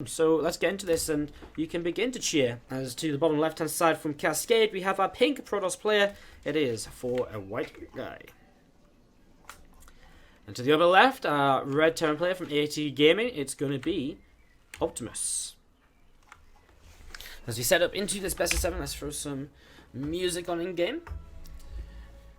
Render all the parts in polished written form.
So let's get into this, and you can begin to cheer. As to the bottom left hand side from Cascade, we have our pink Protoss player. It is for a white guy. And to the upper left, our red Terran player from AT Gaming. It's going to be Optimus. As we set up into this best of 7, let's throw some music on in game.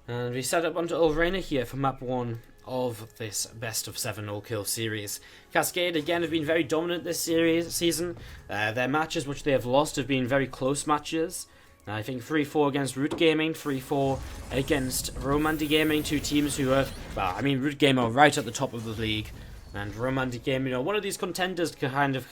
And we set up onto Ulrena here for map 1 of this best of 7 all-kill series. Cascade again have been very dominant this season. Their matches which they have lost have been very close matches. I think 3-4 against Root Gaming, 3-4 against Romandy Gaming, two teams who have, well, I mean, Root Gaming are right at the top of the league, and Romandy Gaming are one of these contenders to kind of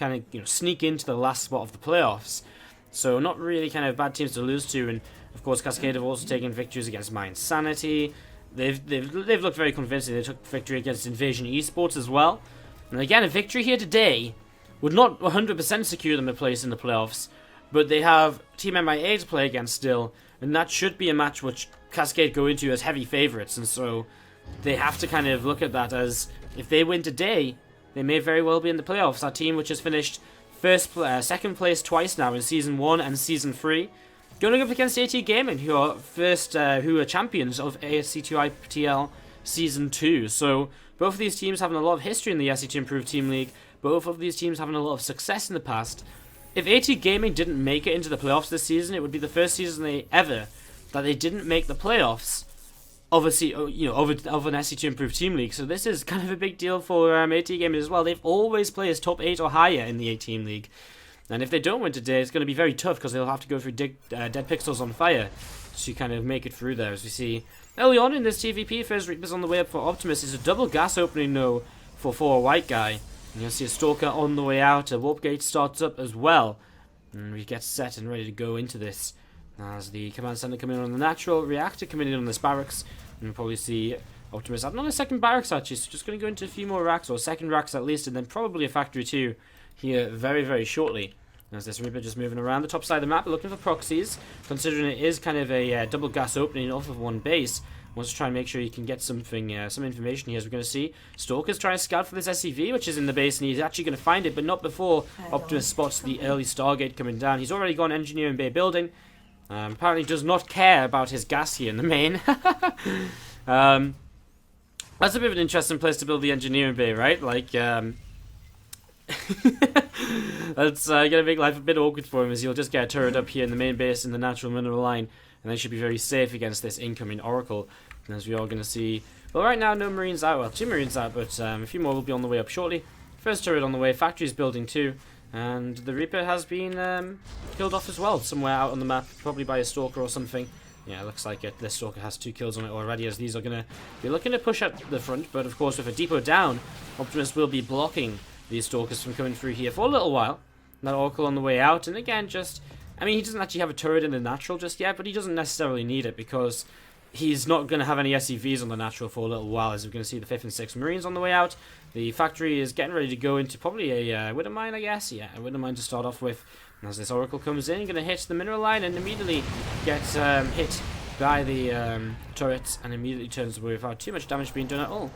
sneak into the last spot of the playoffs. So not really kind of bad teams to lose to, and of course Cascade have also taken victories against Mind Sanity. They've looked very convincing. They took victory against Invasion Esports as well. And again, a victory here today would not 100% secure them a place in the playoffs, but they have Team MIA to play against still, and that should be a match which Cascade go into as heavy favourites, and so they have to kind of look at that as, if they win today, they may very well be in the playoffs. Our team, which has finished second place twice now in Season 1 and Season 3, going up against AT Gaming, who are champions of SC2ITL Season 2. So both of these teams having a lot of history in the SC2 Improved Team League, both of these teams having a lot of success in the past. If AT Gaming didn't make it into the playoffs this season, it would be the first season that they didn't make the playoffs of an SC2 Improved Team League. So this is kind of a big deal for AT Gaming as well. They've always placed top 8 or higher in the A-Team League. And if they don't win today, it's going to be very tough because they'll have to go through Dead Pixels on Fire to kind of make it through there. As we see early on in this TVP, first Reaper's on the way up for Optimus. It's a double gas opening though for a white guy. And you'll see a Stalker on the way out. A Warp Gate starts up as well. And we get set and ready to go into this. As the Command Center coming in on the Natural, Reactor coming in on this Barracks. And we'll probably see Optimus adding on a second Barracks actually. So just going to go into a few more racks, or second racks at least, and then probably a Factory 2 here very, very shortly. As this Reaper just moving around the top side of the map, looking for proxies, considering it is kind of a double gas opening off of one base. Wants to try and make sure he can get something, some information here, as we're going to see. Stalker's trying to scout for this SCV, which is in the base, and he's actually going to find it, but not before Optimus spots the early Stargate coming down. He's already gone Engineering Bay building. Apparently does not care about his gas here in the main. That's a bit of an interesting place to build the Engineering Bay, right? Like, that's going to make life a bit awkward for him, as he'll just get a turret up here in the main base in the natural mineral line, and they should be very safe against this incoming Oracle. And as we are going to see, well, right now no Marines out, well, 2 Marines out, but a few more will be on the way up shortly. First turret on the way, Factory's building too, and the Reaper has been killed off as well, somewhere out on the map, probably by a Stalker or something. Yeah, it looks like it. This Stalker has 2 kills on it already, as these are going to be looking to push up the front, but of course with a depot down, Optimus will be blocking these Stalkers from coming through here for a little while. That Oracle on the way out, and again, I mean, he doesn't actually have a turret in the natural just yet, but he doesn't necessarily need it because he's not going to have any SCVs on the natural for a little while, as we're going to see the 5th and 6th Marines on the way out. The Factory is getting ready to go into probably a Widow Mine, I guess. Yeah, a Widow Mine to start off with. And as this Oracle comes in, going to hit the mineral line and immediately gets hit by the turrets and immediately turns away without too much damage being done at all.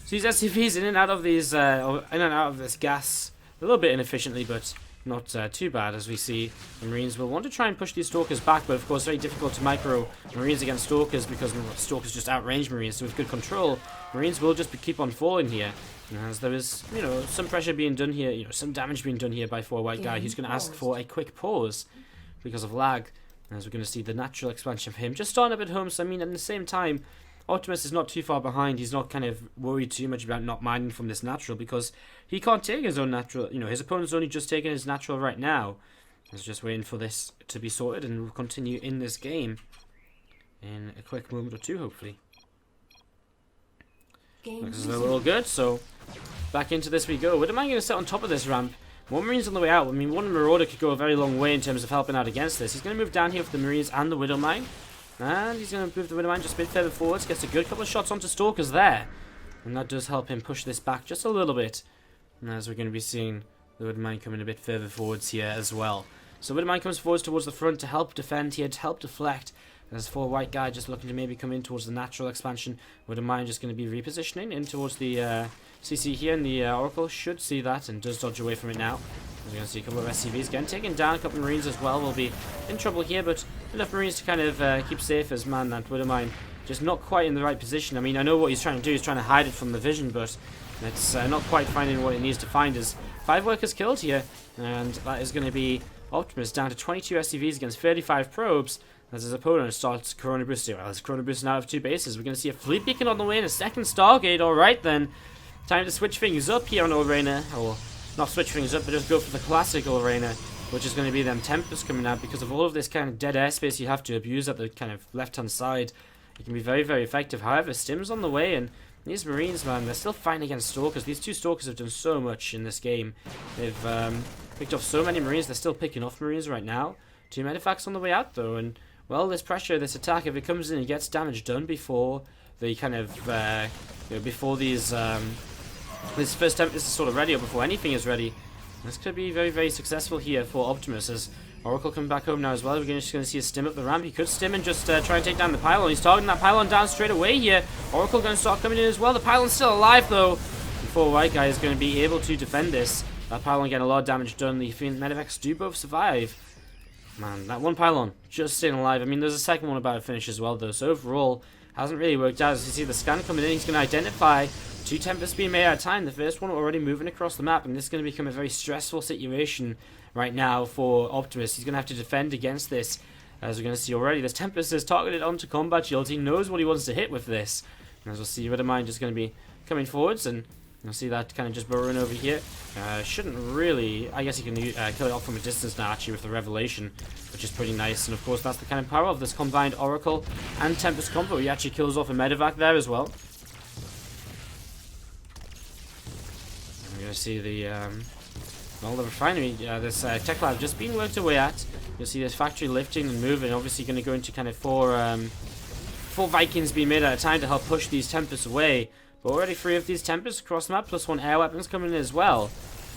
So these SCVs in and out of these, in and out of this gas, a little bit inefficiently, but not too bad, as we see the Marines will want to try and push these Stalkers back, but of course very difficult to micro Marines against Stalkers because Stalkers just outrange Marines, so with good control, Marines will just keep on falling here. And as there is, some pressure being done here, some damage being done here by 4 white guy, who's going to ask for a quick pause because of lag. And as we're going to see the natural expansion for him, just starting up at home, so I mean, at the same time, Optimus is not too far behind. He's not kind of worried too much about not mining from this natural because he can't take his own natural. His opponent's only just taking his natural right now. He's just waiting for this to be sorted, and we'll continue in this game in a quick moment or two, hopefully. This is all good, so back into this we go. What am I going to set on top of this ramp? 1 Marine's on the way out. I mean, 1 Marauder could go a very long way in terms of helping out against this. He's going to move down here for the Marines and the Widow Mine. And he's going to move the Widow Mine just a bit further forwards. Gets a good couple of shots onto Stalkers there. And that does help him push this back just a little bit. And as we're going to be seeing the Widow Mine coming a bit further forwards here as well. So Widow Mine comes forwards towards the front to help defend here, to help deflect. There's 4 white guy just looking to maybe come in towards the natural expansion. Wouldn't mind just going to be repositioning in towards the CC here, and the Oracle should see that and does dodge away from it now. We're going to see a couple of SCVs getting taken down. A couple of Marines as well will be in trouble here, but enough Marines to kind of keep safe as man that Wouldn't mind just not quite in the right position. I mean, I know what he's trying to do. He's trying to hide it from the vision, but it's not quite finding what it needs to find. Is 5 workers killed here, and that is going to be Optimus down to 22 SCVs against 35 probes. As his opponent starts Corona boosting. Well, his Corona boosting out of 2 bases. We're going to see a fleet beacon on the way and a second Stargate. Alright then. Time to switch things up here on Arena. Or not switch things up, but just go for the classic Arena, which is going to be them Tempests coming out because of all of this kind of dead airspace you have to abuse at the kind of left-hand side. It can be very, very effective. However, Stim's on the way, and these Marines, man, they're still fighting against Stalkers. These 2 Stalkers have done so much in this game. They've picked off so many Marines. They're still picking off Marines right now. 2 Medevac's on the way out, though, and well, this pressure, this attack, if it comes in and gets damage done before the kind of, before these, this first Tempest is sort of ready, or before anything is ready, this could be very, very successful here for Optimus. As Oracle coming back home now as well, we're just going to see a stim up the ramp. He could stim and just try and take down the pylon. He's targeting that pylon down straight away here. Oracle going to start coming in as well. The pylon's still alive, though. Before White Guy is going to be able to defend this. That pylon getting a lot of damage done. The Medevacs do both survive. Man, that one pylon just staying alive. I mean, there's a second one about to finish as well, though. So overall, hasn't really worked out. As you see the scan coming in, he's going to identify 2 Tempests being made at a time. The first one already moving across the map, and this is going to become a very stressful situation right now for Optimus. He's going to have to defend against this. As we're going to see already, this Tempest is targeted onto combat shields. He knows what he wants to hit with this. And as we'll see, Red just going to be coming forwards, and you'll see that kind of just burrowing over here. Shouldn't really... I guess he can kill it off from a distance now, actually, with the Revelation, which is pretty nice. And of course, that's the kind of power of this combined Oracle and Tempest combo. He actually kills off a Medevac there as well. And we're going to see the... well, the refinery, this tech lab just being worked away at. You'll see this factory lifting and moving. Obviously going to go into kind of 4 Vikings being made at a time to help push these Tempests away. But already 3 of these Tempests across the map, plus 1 air weapons coming in as well.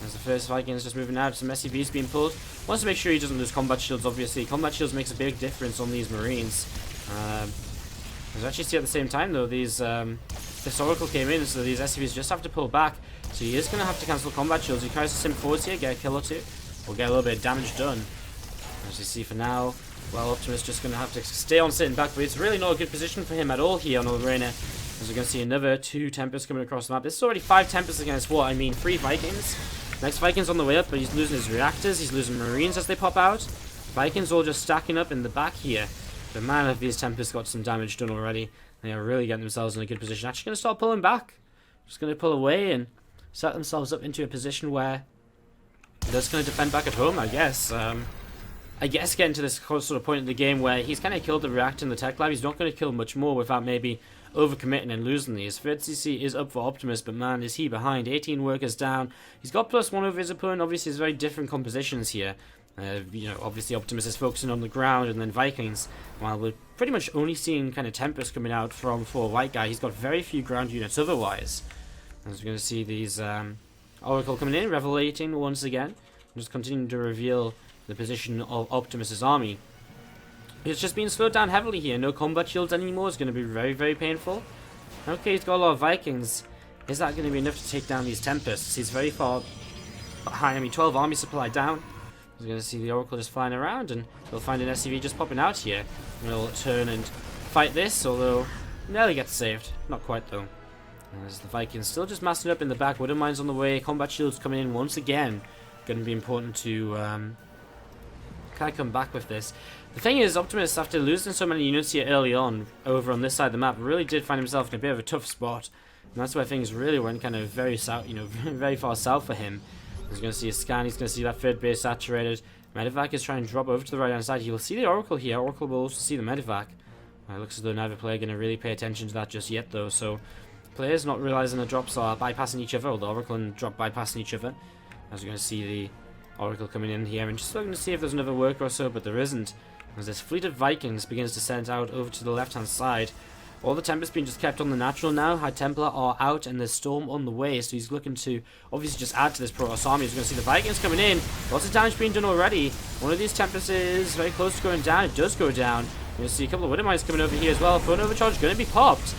As the first Vikings just moving out, some SCVs being pulled. Wants to make sure he doesn't lose combat shields, obviously. Combat shields makes a big difference on these Marines. As I actually see at the same time, though, these this Oracle came in, so these SCVs just have to pull back. So he is going to have to cancel combat shields. He tries to sim forwards here, get a kill or 2, or get a little bit of damage done. As you see for now, well, Optimus just going to have to stay on sitting back, but it's really not a good position for him at all here on Arena. As we're going to see another 2 Tempests coming across the map. This is already 5 Tempests against what? I mean, 3 Vikings. Next Viking's on the way up, but he's losing his reactors. He's losing Marines as they pop out. Vikings all just stacking up in the back here. But man, have these Tempests got some damage done already. They are really getting themselves in a good position. Actually going to start pulling back. Just going to pull away and set themselves up into a position where they're just going to defend back at home, I guess. I guess getting to this sort of point in the game where he's kind of killed the reactor in the tech lab. He's not going to kill much more without maybe overcommitting and losing these. 3rd CC is up for Optimus, but man, is he behind. 18 workers down. He's got +1 over his opponent. Obviously, there's very different compositions here. You know, obviously Optimus is focusing on the ground, and then Vikings, while we're pretty much only seeing kind of Tempest coming out from 4 White Guy. He's got very few ground units otherwise. As we're going to see these Oracle coming in, revelating once again. Just continuing to reveal the position of Optimus's army. It's just being slowed down heavily here. No combat shields anymore. It's going to be very, very painful. Okay, he's got a lot of Vikings. Is that going to be enough to take down these Tempests? He's very far behind. I mean, 12 army supply down. We're going to see the Oracle just flying around, and we'll find an SCV just popping out here. We'll turn and fight this, although nearly gets saved. Not quite, though. As the Vikings still just massing up in the back. Wooden Mine's on the way. Combat shields coming in once again. Going to be important to kind of come back with this. The thing is, Optimus, after losing so many units here early on, over on this side of the map, really did find himself in a bit of a tough spot. And that's where things really went kind of very south, you know, very far south for him. He's going to see a scan, he's going to see that 3rd base saturated. Medevac is trying to drop over to the right hand side. He'll see the Oracle here. Oracle will also see the Medevac. It looks as though neither player going to really pay attention to that just yet, though. So, players not realizing the drops are bypassing each other, or the Oracle and drop bypassing each other. As we're going to see the Oracle coming in here, and just looking to see if there's another worker or so, but there isn't. As this fleet of Vikings begins to send out over to the left-hand side. All the Tempests being just kept on the natural now. High Templar are out, and there's Storm on the way, so he's looking to obviously just add to this Protoss army. He's going to see the Vikings coming in. Lots of damage being done already. One of these Tempests is very close to going down. It does go down. You'll see a couple of Widow Mines coming over here as well. Phone overcharge going to be popped.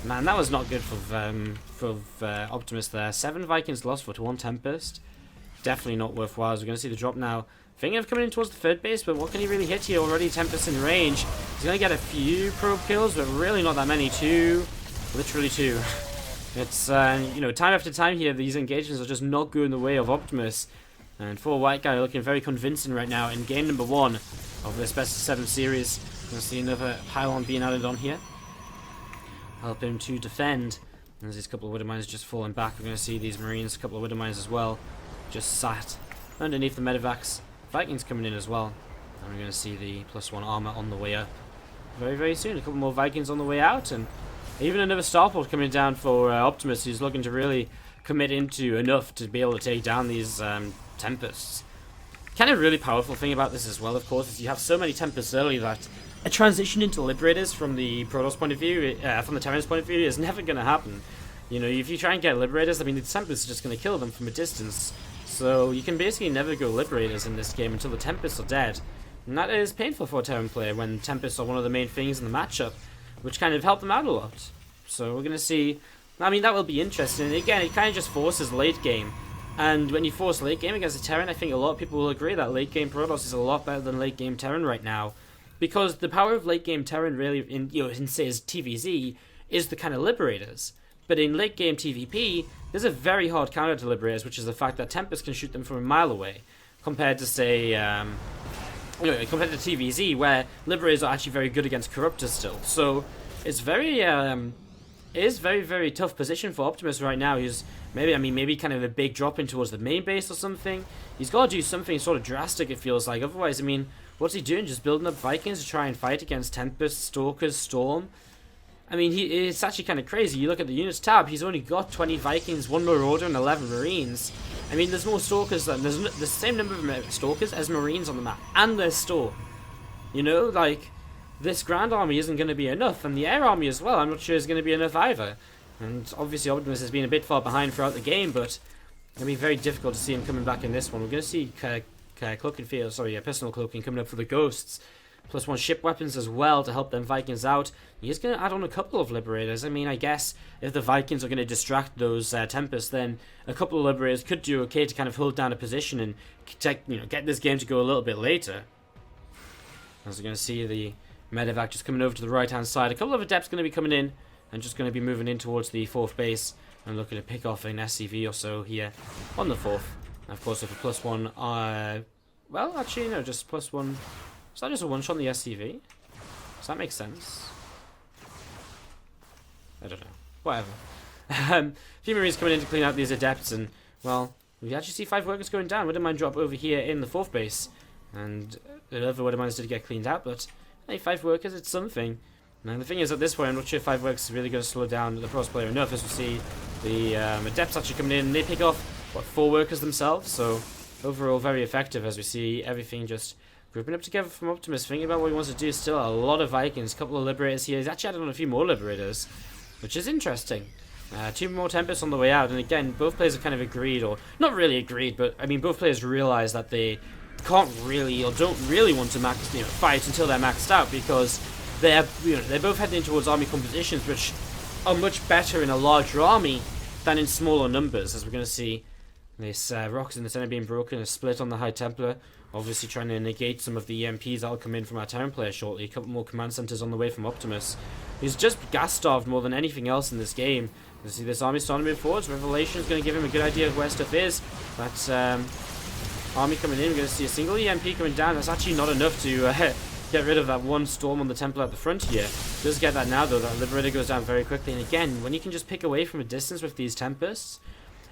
Man, that was not good for Optimus there. 7 Vikings lost for 1 Tempest. Definitely not worthwhile. As we're going to see the drop now. Thinking of coming in towards the 3rd base, but what can he really hit here? Already Tempest in range. He's going to get a few probe kills, but really not that many. 2. Literally 2. It's, you know, time after time here, these engagements are just not going the way of Optimus. And for White Guy looking very convincing right now in game number 1 of this best of 7 series. We're going to see another pylon being added on here. Help him to defend. There's these couple of Widow Mines just falling back. We're going to see these Marines, a couple of Widow Mines as well, just sat underneath the Medivacs. Vikings coming in as well. And we're going to see the +1 armor on the way up very, very soon. A couple more Vikings on the way out. And even another starport coming down for Optimus, who's looking to really commit into enough to be able to take down these Tempests. Kind of really powerful thing about this as well, of course, is you have so many Tempests early that a transition into Liberators from the Protoss point of view, from the Terran's point of view, is never going to happen. You know, if you try and get Liberators, I mean, the Tempests are just going to kill them from a distance. So you can basically never go Liberators in this game until the Tempests are dead. And that is painful for a Terran player when Tempests are one of the main things in the matchup, which kind of help them out a lot. So we're going to see, I mean, that will be interesting. And again, it kind of just forces late game. And when you force late game against a Terran, I think a lot of people will agree that late game Protoss is a lot better than late game Terran right now. Because the power of late game Terran really, in say TVZ, is the kind of Liberators. But in late game TVP, there's a very hard counter to Liberators, which is the fact that Tempest can shoot them from a mile away, compared to say, compared to TVZ, where Liberators are actually very good against Corruptors still. So it's very, very tough position for Optimus right now. He's maybe kind of a big drop in towards the main base or something. He's got to do something sort of drastic, it feels like. Otherwise, I mean, what's he doing? Just building up Vikings to try and fight against Tempest, Stalkers, Storm? I mean, it's actually kind of crazy. You look at the units tab, he's only got 20 Vikings, 1 Marauder, and 11 Marines. I mean, there's more Stalkers than... There's the same number of Stalkers as Marines on the map. And there's Storm. You know, like, this Ground Army isn't going to be enough. And the Air Army as well, I'm not sure is going to be enough either. And obviously Optimus has been a bit far behind throughout the game, but it'll be very difficult to see him coming back in this one. We're going to see personal cloaking coming up for the Ghosts. +1 ship weapons as well to help them Vikings out. He's going to add on a couple of Liberators. I mean, I guess if the Vikings are going to distract those Tempests, then a couple of Liberators could do okay to kind of hold down a position and get this game to go a little bit later. As we're going to see the Medivac just coming over to the right-hand side. A couple of Adepts going to be coming in and just going to be moving in towards the 4th base and looking to pick off an SCV or so here on the 4th. And of course, with a +1, well, actually, no, just +1. Is that just a one-shot on the SCV? Does that make sense? I don't know. Whatever. A few Marines coming in to clean out these Adepts, and, well, we actually see 5 workers going down. Widow Mine drop over here in the 4th base. And the other Widow Mines did get cleaned out, but, hey, 5 workers, it's something. And the thing is, at this point, I'm not sure if 5 workers is really going to slow down the Protoss player enough, as we see the Adepts actually coming in, and they pick off, 4 workers themselves, so overall very effective, as we see everything just grouping up together from Optimus, thinking about what he wants to do. Still a lot of Vikings, a couple of Liberators here. He's actually added on a few more Liberators, which is interesting. 2 more Tempests on the way out, and again, both players have kind of agreed, or not really agreed, but I mean, both players realize that they can't really, or don't really want to fight until they're maxed out, because they're both heading towards army compositions which are much better in a larger army than in smaller numbers, as we're going to see. This Rocks in the center being broken, a split on the High Templar, obviously trying to negate some of the EMPs that'll come in from our Terran player shortly. A couple more command centers on the way from Optimus. He's just gas-starved more than anything else in this game. You see this army starting to move forwards. Revelation is going to give him a good idea of where stuff is. That army coming in, we're going to see a single EMP coming down. That's actually not enough to get rid of that one Storm on the Templar at the front here. Does get that now, though. That Liberator goes down very quickly. And again, when you can just pick away from a distance with these Tempests,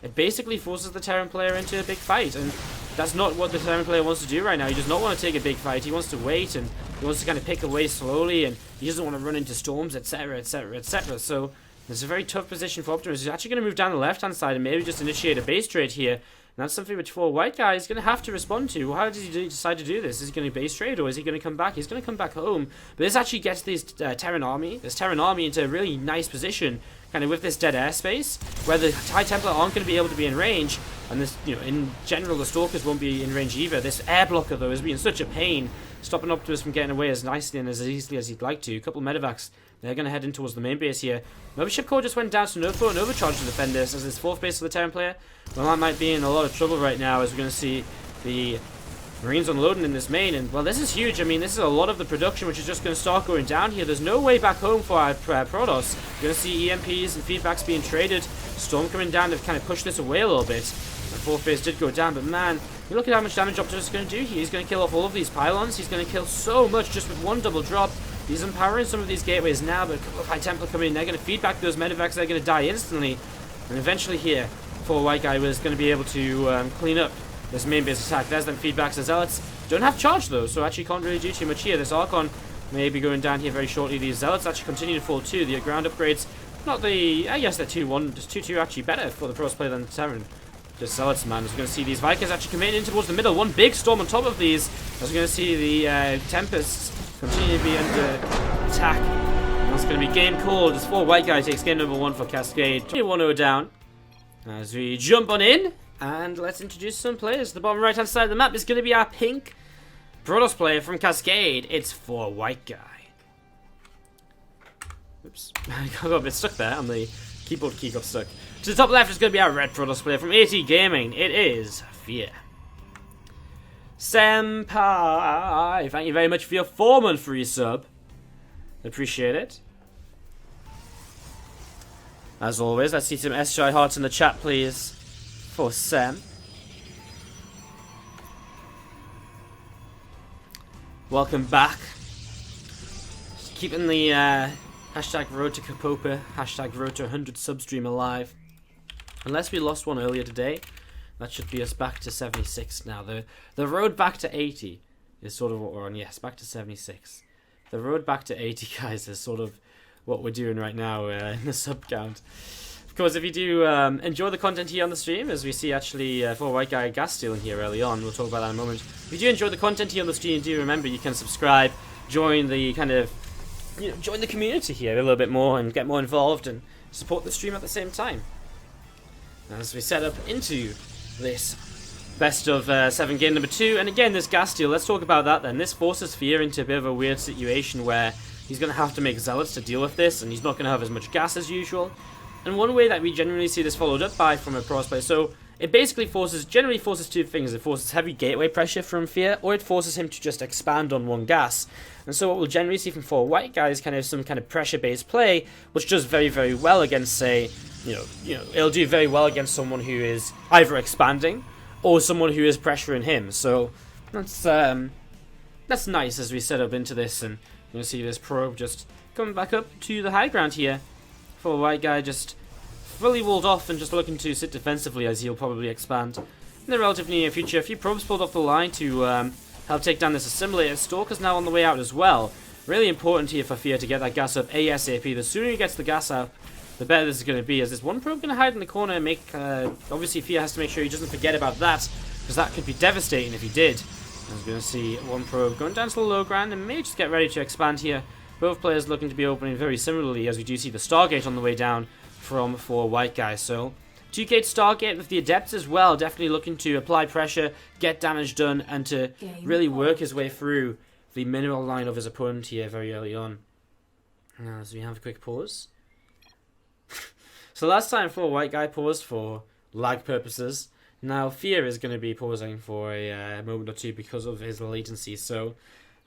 it basically forces the Terran player into a big fight, and that's not what the Terran player wants to do right now. He does not want to take a big fight. He wants to wait, and he wants to kind of pick away slowly, and he doesn't want to run into storms, etc, etc, etc. So it's a very tough position for Optimus. He's actually going to move down the left-hand side and maybe just initiate a base trade here. that's something which for White Guy is going to have to respond to. How does he decide to do this? Is he going to base trade, or is he going to come back? He's going to come back home. But this actually gets this Terran army into a really nice position, kind of with this dead airspace, where the High Templar aren't going to be able to be in range, and this, in general, the Stalkers won't be in range either. This air blocker, though, has been such a pain, stopping Optimus from getting away as nicely and as easily as he'd like to. A couple of medevacs. They're going to head in towards the main base here. Mothership Core just went down to no thought and overcharged to defend this as this 4th base of the Terran player. Well, that might be in a lot of trouble right now, as we're going to see the Marines unloading in this main. And, well, this is huge. I mean, this is a lot of the production which is just going to start going down here. There's no way back home for our Protoss. You're going to see EMPs and feedbacks being traded. Storm coming down to kind of push this away a little bit. The 4th base did go down, but man, you look at how much damage Optimus is going to do here. He's going to kill off all of these pylons. He's going to kill so much just with one double drop. He's empowering some of these gateways now, but a couple of High Templar coming in. They're going to feed back those medevacs. They're going to die instantly. And eventually here, for White Guy was going to be able to clean up this main base attack. There's them feedbacks. The Zealots don't have charge, though, so actually can't really do too much here. This Archon may be going down here very shortly. These Zealots actually continue to fall too. The ground upgrades, not the... I guess they're 2-1. Just 2-2 actually better for the Protoss player than the Terran. Just Zealots, man. We're going to see these Vikings actually coming in towards the middle. One big storm on top of these. As we're going to see the Tempests continue to be under attack. And that's going to be game called as for White Guy takes game number 1 for Cascade. 1-0 down. As we jump on in, and let's introduce some players. The bottom right hand side of the map is going to be our pink Protoss player from Cascade. It's for White Guy. Oops. I got a bit stuck there on the keyboard key got stuck. To the top left is going to be our red Protoss player from AT Gaming. It is Fear. Senpai, thank you very much for your 4-month free sub. Appreciate it. As always, let's see some SCI hearts in the chat, please, for Sam. Welcome back. Just keeping the hashtag road to Kapopa, hashtag road to 100 substream alive. Unless we lost one earlier today, that should be us back to 76 now. The road back to 80 is sort of what we're on. Yes, back to 76. The road back to 80, guys, is sort of what we're doing right now in the sub count. Of course, if you do enjoy the content here on the stream, as we see actually for White Guy gas stealing here early on, we'll talk about that in a moment. If you do enjoy the content here on the stream, do remember you can subscribe, join the kind of, join the community here a little bit more and get more involved and support the stream at the same time. As we set up into this best of 7 game number 2, and again this gas steal, let's talk about that then. This forces Fear into a bit of a weird situation where he's going to have to make Zealots to deal with this, and he's not going to have as much gas as usual. And one way that we generally see this followed up by from a Protoss player, so it basically generally forces two things. It forces heavy gateway pressure from Fear, or it forces him to just expand on one gas. And so what we'll generally see from 4 White Guys is kind of some kind of pressure-based play, which does very, very well against, say, it'll do very well against someone who is either expanding or someone who is pressuring him. So that's nice as we set up into this, and you're going to see this probe just coming back up to the high ground here. For White Guy just fully walled off and just looking to sit defensively as he'll probably expand in the relatively near future. A few probes pulled off the line to help take down this assimilator. Stalker's now on the way out as well. Really important here for Fear to get that gas up ASAP. The sooner he gets the gas out, the better this is going to be. Is this one probe going to hide in the corner and make... obviously Fear has to make sure he doesn't forget about that, because that could be devastating if he did. I was going to see one probe going down to the low ground and may just get ready to expand here. Both players looking to be opening very similarly, as we do see the Stargate on the way down from 4 White Guys. So 2-gate Stargate with the Adepts as well, definitely looking to apply pressure, get damage done, and to really work his way through the mineral line of his opponent here very early on. Now, as we have a quick pause. So last time 4 White Guy paused for lag purposes. Now Fear is going to be pausing for a moment or two because of his latency. So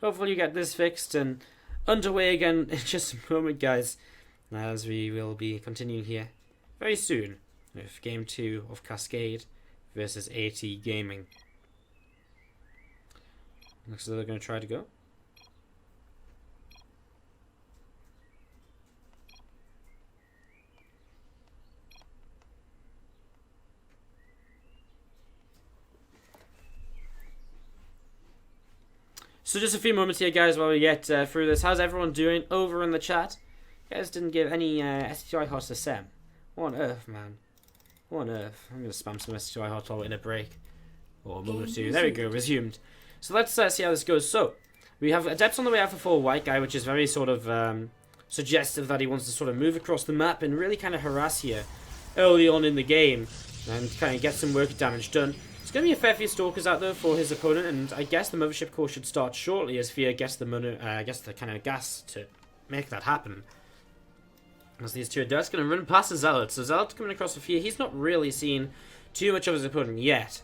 hopefully you get this fixed and underway again in just a moment, guys, as we will be continuing here very soon with Game 2 of Cascade versus AT Gaming. Looks like they're going to try to go. So just a few moments here, guys, while we get through this. How's everyone doing over in the chat? You guys didn't give any SC2ITL to Sam. What on earth, man? What on earth? I'm going to spam some SC2ITL in a break. Or a moment or two. There we go, resumed. So let's see how this goes. So, we have Adepts on the way out for white guy, which is very sort of suggestive that he wants to sort of move across the map and really kind of harass here early on in the game and kind of get some work damage done. There's going to be a fair few Stalkers out there for his opponent, and I guess the Mothership Core should start shortly as Fear gets the kind of gas to make that happen. As these two Adepts going to run past the Zealot. So Zealot coming across for Fear, he's not really seen too much of his opponent yet.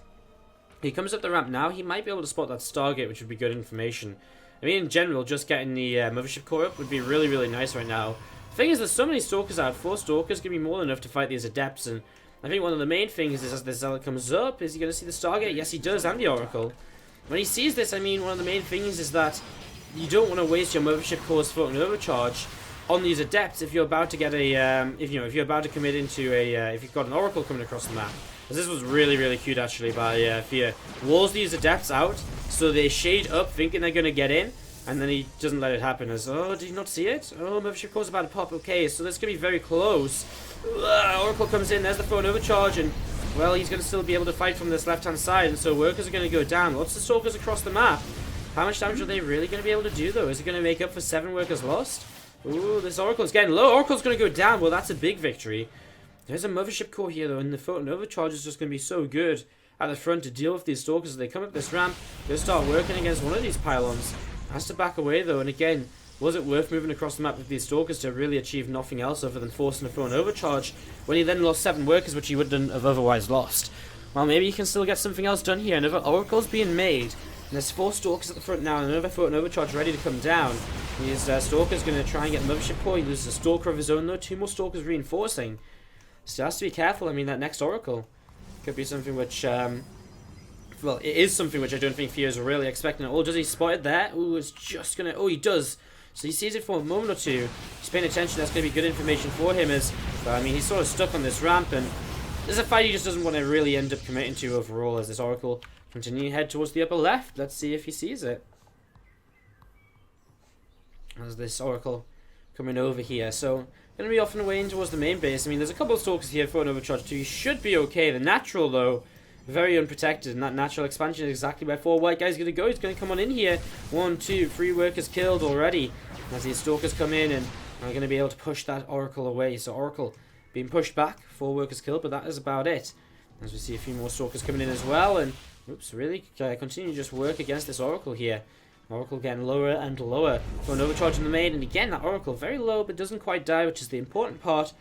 He comes up the ramp now, he might be able to spot that Stargate, which would be good information. I mean, in general, just getting the Mothership Core up would be really, really nice right now. The thing is, there's so many Stalkers out. 4 Stalkers can be more than enough to fight these Adepts, and I think one of the main things is as the Zealot comes up, is he going to see the Stargate? Yes, he does, and the Oracle. When he sees this, I mean, one of the main things is that you don't want to waste your Mothership Core's floating overcharge on these Adepts if you're about to get a, if you're about to commit into a, if you've got an Oracle coming across the map. This was really, really cute actually by Fear. Walls these Adepts out, so they shade up thinking they're going to get in, and then he doesn't let it happen as, oh, did you not see it? Oh, Mothership Core's about to pop, okay, so this could be very close. Oracle comes in, there's the phone overcharge, and, well, he's going to still be able to fight from this left-hand side, and so Workers are going to go down. Lots of Stalkers across the map. How much damage are they really going to be able to do, though? Is it going to make up for 7 Workers lost? Ooh, this Oracle's getting low. Oracle's going to go down. Well, that's a big victory. There's a Mothership Core here, though, and the photon overcharge is just going to be so good at the front to deal with these Stalkers as they come up this ramp. They'll start working against one of these pylons. Has to back away, though, and again, was it worth moving across the map with these Stalkers to really achieve nothing else other than forcing a photon overcharge when he then lost 7 Workers, which he wouldn't have otherwise lost? Well, maybe he can still get something else done here. Another Oracle's being made. And there's 4 Stalkers at the front now, and another photon overcharge ready to come down. These Stalkers going to try and get the Mothership Core. He loses a Stalker of his own, though. 2 more Stalkers reinforcing. Still has to be careful. I mean, that next Oracle could be something which, well, it is something which I don't think Fear is really expecting at all. Does he spot it there? Ooh, it's just going to, oh, he does. So he sees it for a moment or two. He's paying attention. That's going to be good information for him as, well, I mean, he's sort of stuck on this ramp, and there's a fight he just doesn't want to really end up committing to overall as this Oracle continue to head towards the upper left. Let's see if he sees it. As this Oracle coming over here. So, going to be off and away in towards the main base. I mean, there's a couple of Stalkers here for an overcharge too. He should be okay. The natural, though, very unprotected. And that natural expansion is exactly where 4 white guys are going to go. He's going to come on in here. 1, 2, 3 Workers killed already. As these Stalkers come in and are going to be able to push that Oracle away. So, Oracle being pushed back. 4 Workers killed, but that is about it. As we see a few more Stalkers coming in as well. And, oops, really continue to just work against this Oracle here. Oracle getting lower and lower. For an overcharge in the main, and again that Oracle very low but doesn't quite die, which is the important part.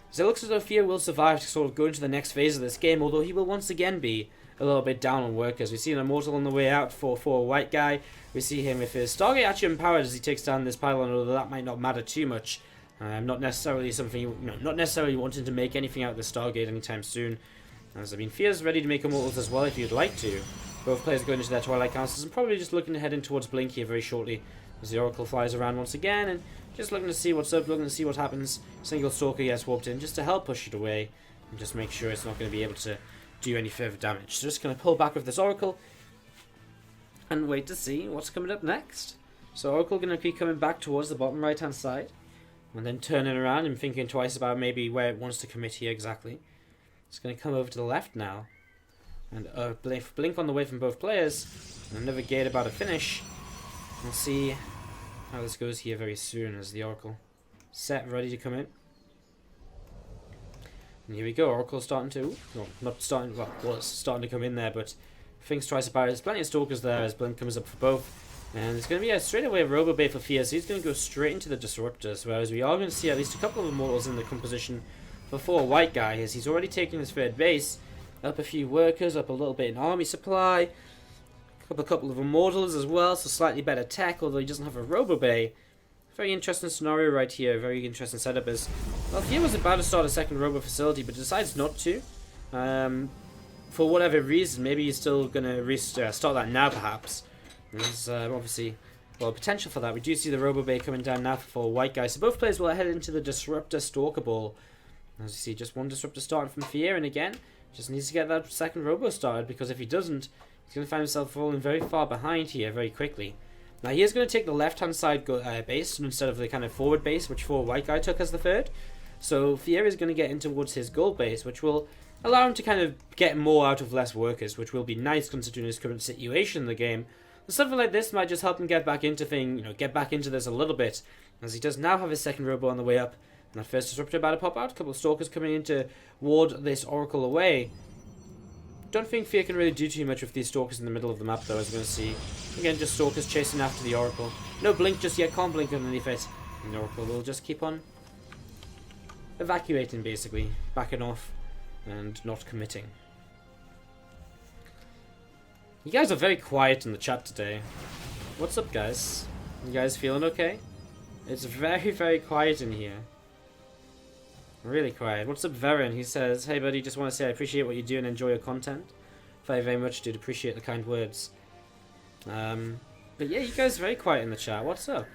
So it looks as though Fear will survive to sort of go into the next phase of this game, although he will once again be a little bit down on Workers. We see an Immortal on the way out for a white guy. We see him with his Stargate actually empowered as he takes down this pylon, although that might not matter too much. Not necessarily something, not necessarily wanting to make anything out of the Stargate anytime soon. As I mean, Fear's ready to make Immortals as well if you'd like to. Both players going into their Twilight Councils and probably just looking to head in towards Blink here very shortly as the Oracle flies around once again and just looking to see what's up, looking to see what happens. Single Stalker gets warped in just to help push it away and just make sure it's not going to be able to do any further damage. So just going to pull back with this Oracle and wait to see what's coming up next. So Oracle going to be coming back towards the bottom right hand side and then turning around and thinking twice about maybe where it wants to commit here exactly. It's going to come over to the left now. And blink on the way from both players. And another gate about to finish. We'll see how this goes here very soon as the Oracle set, ready to come in. And here we go. Oracle starting to, well, not starting, well, was starting to come in there, but thinks twice about it. There's plenty of Stalkers there as Blink comes up for both. And it's going to be a straight away Robo Bay for Fear, so he's going to go straight into the Disruptors. Whereas we are going to see at least a couple of Immortals in the composition before white guy, as he's already taken his third base. Up a few Workers, up a little bit in army supply. Up a couple of Immortals as well, so slightly better tech, although he doesn't have a Robo Bay. Very interesting scenario right here, very interesting setup as, well, Fear was about to start a second Robo facility, but decides not to. For whatever reason, maybe he's still going to start that now perhaps. There's obviously, well, potential for that. We do see the Robo Bay coming down now for white guys, so both players will head into the Disruptor Stalker Ball. As you see, just one Disruptor starting from Fear, and again, just needs to get that second Robo started, because if he doesn't, he's going to find himself falling very far behind here very quickly. Now he is going to take the left-hand side base instead of the kind of forward base, which for white guy took as the third. So Fier is going to get in towards his gold base, which will allow him to kind of get more out of less workers, which will be nice considering his current situation in the game. And something like this might just help him get back into get back into this a little bit, as he does now have his second robo on the way up. And that first disruptor about to pop out. A couple of stalkers coming in to ward this oracle away. Don't think Fier can really do too much with these stalkers in the middle of the map, though, as we're going to see. Again, just stalkers chasing after the oracle. No blink just yet, can't blink underneath it. And the oracle will just keep on evacuating, basically. Backing off and not committing. You guys are very quiet in the chat today. What's up, guys? You guys feeling okay? It's very, very quiet in here. Really quiet. What's up, Varen? He says, hey buddy, just want to say I appreciate what you do and enjoy your content. Very, very much did appreciate the kind words. But yeah, you guys are very quiet in the chat. What's up?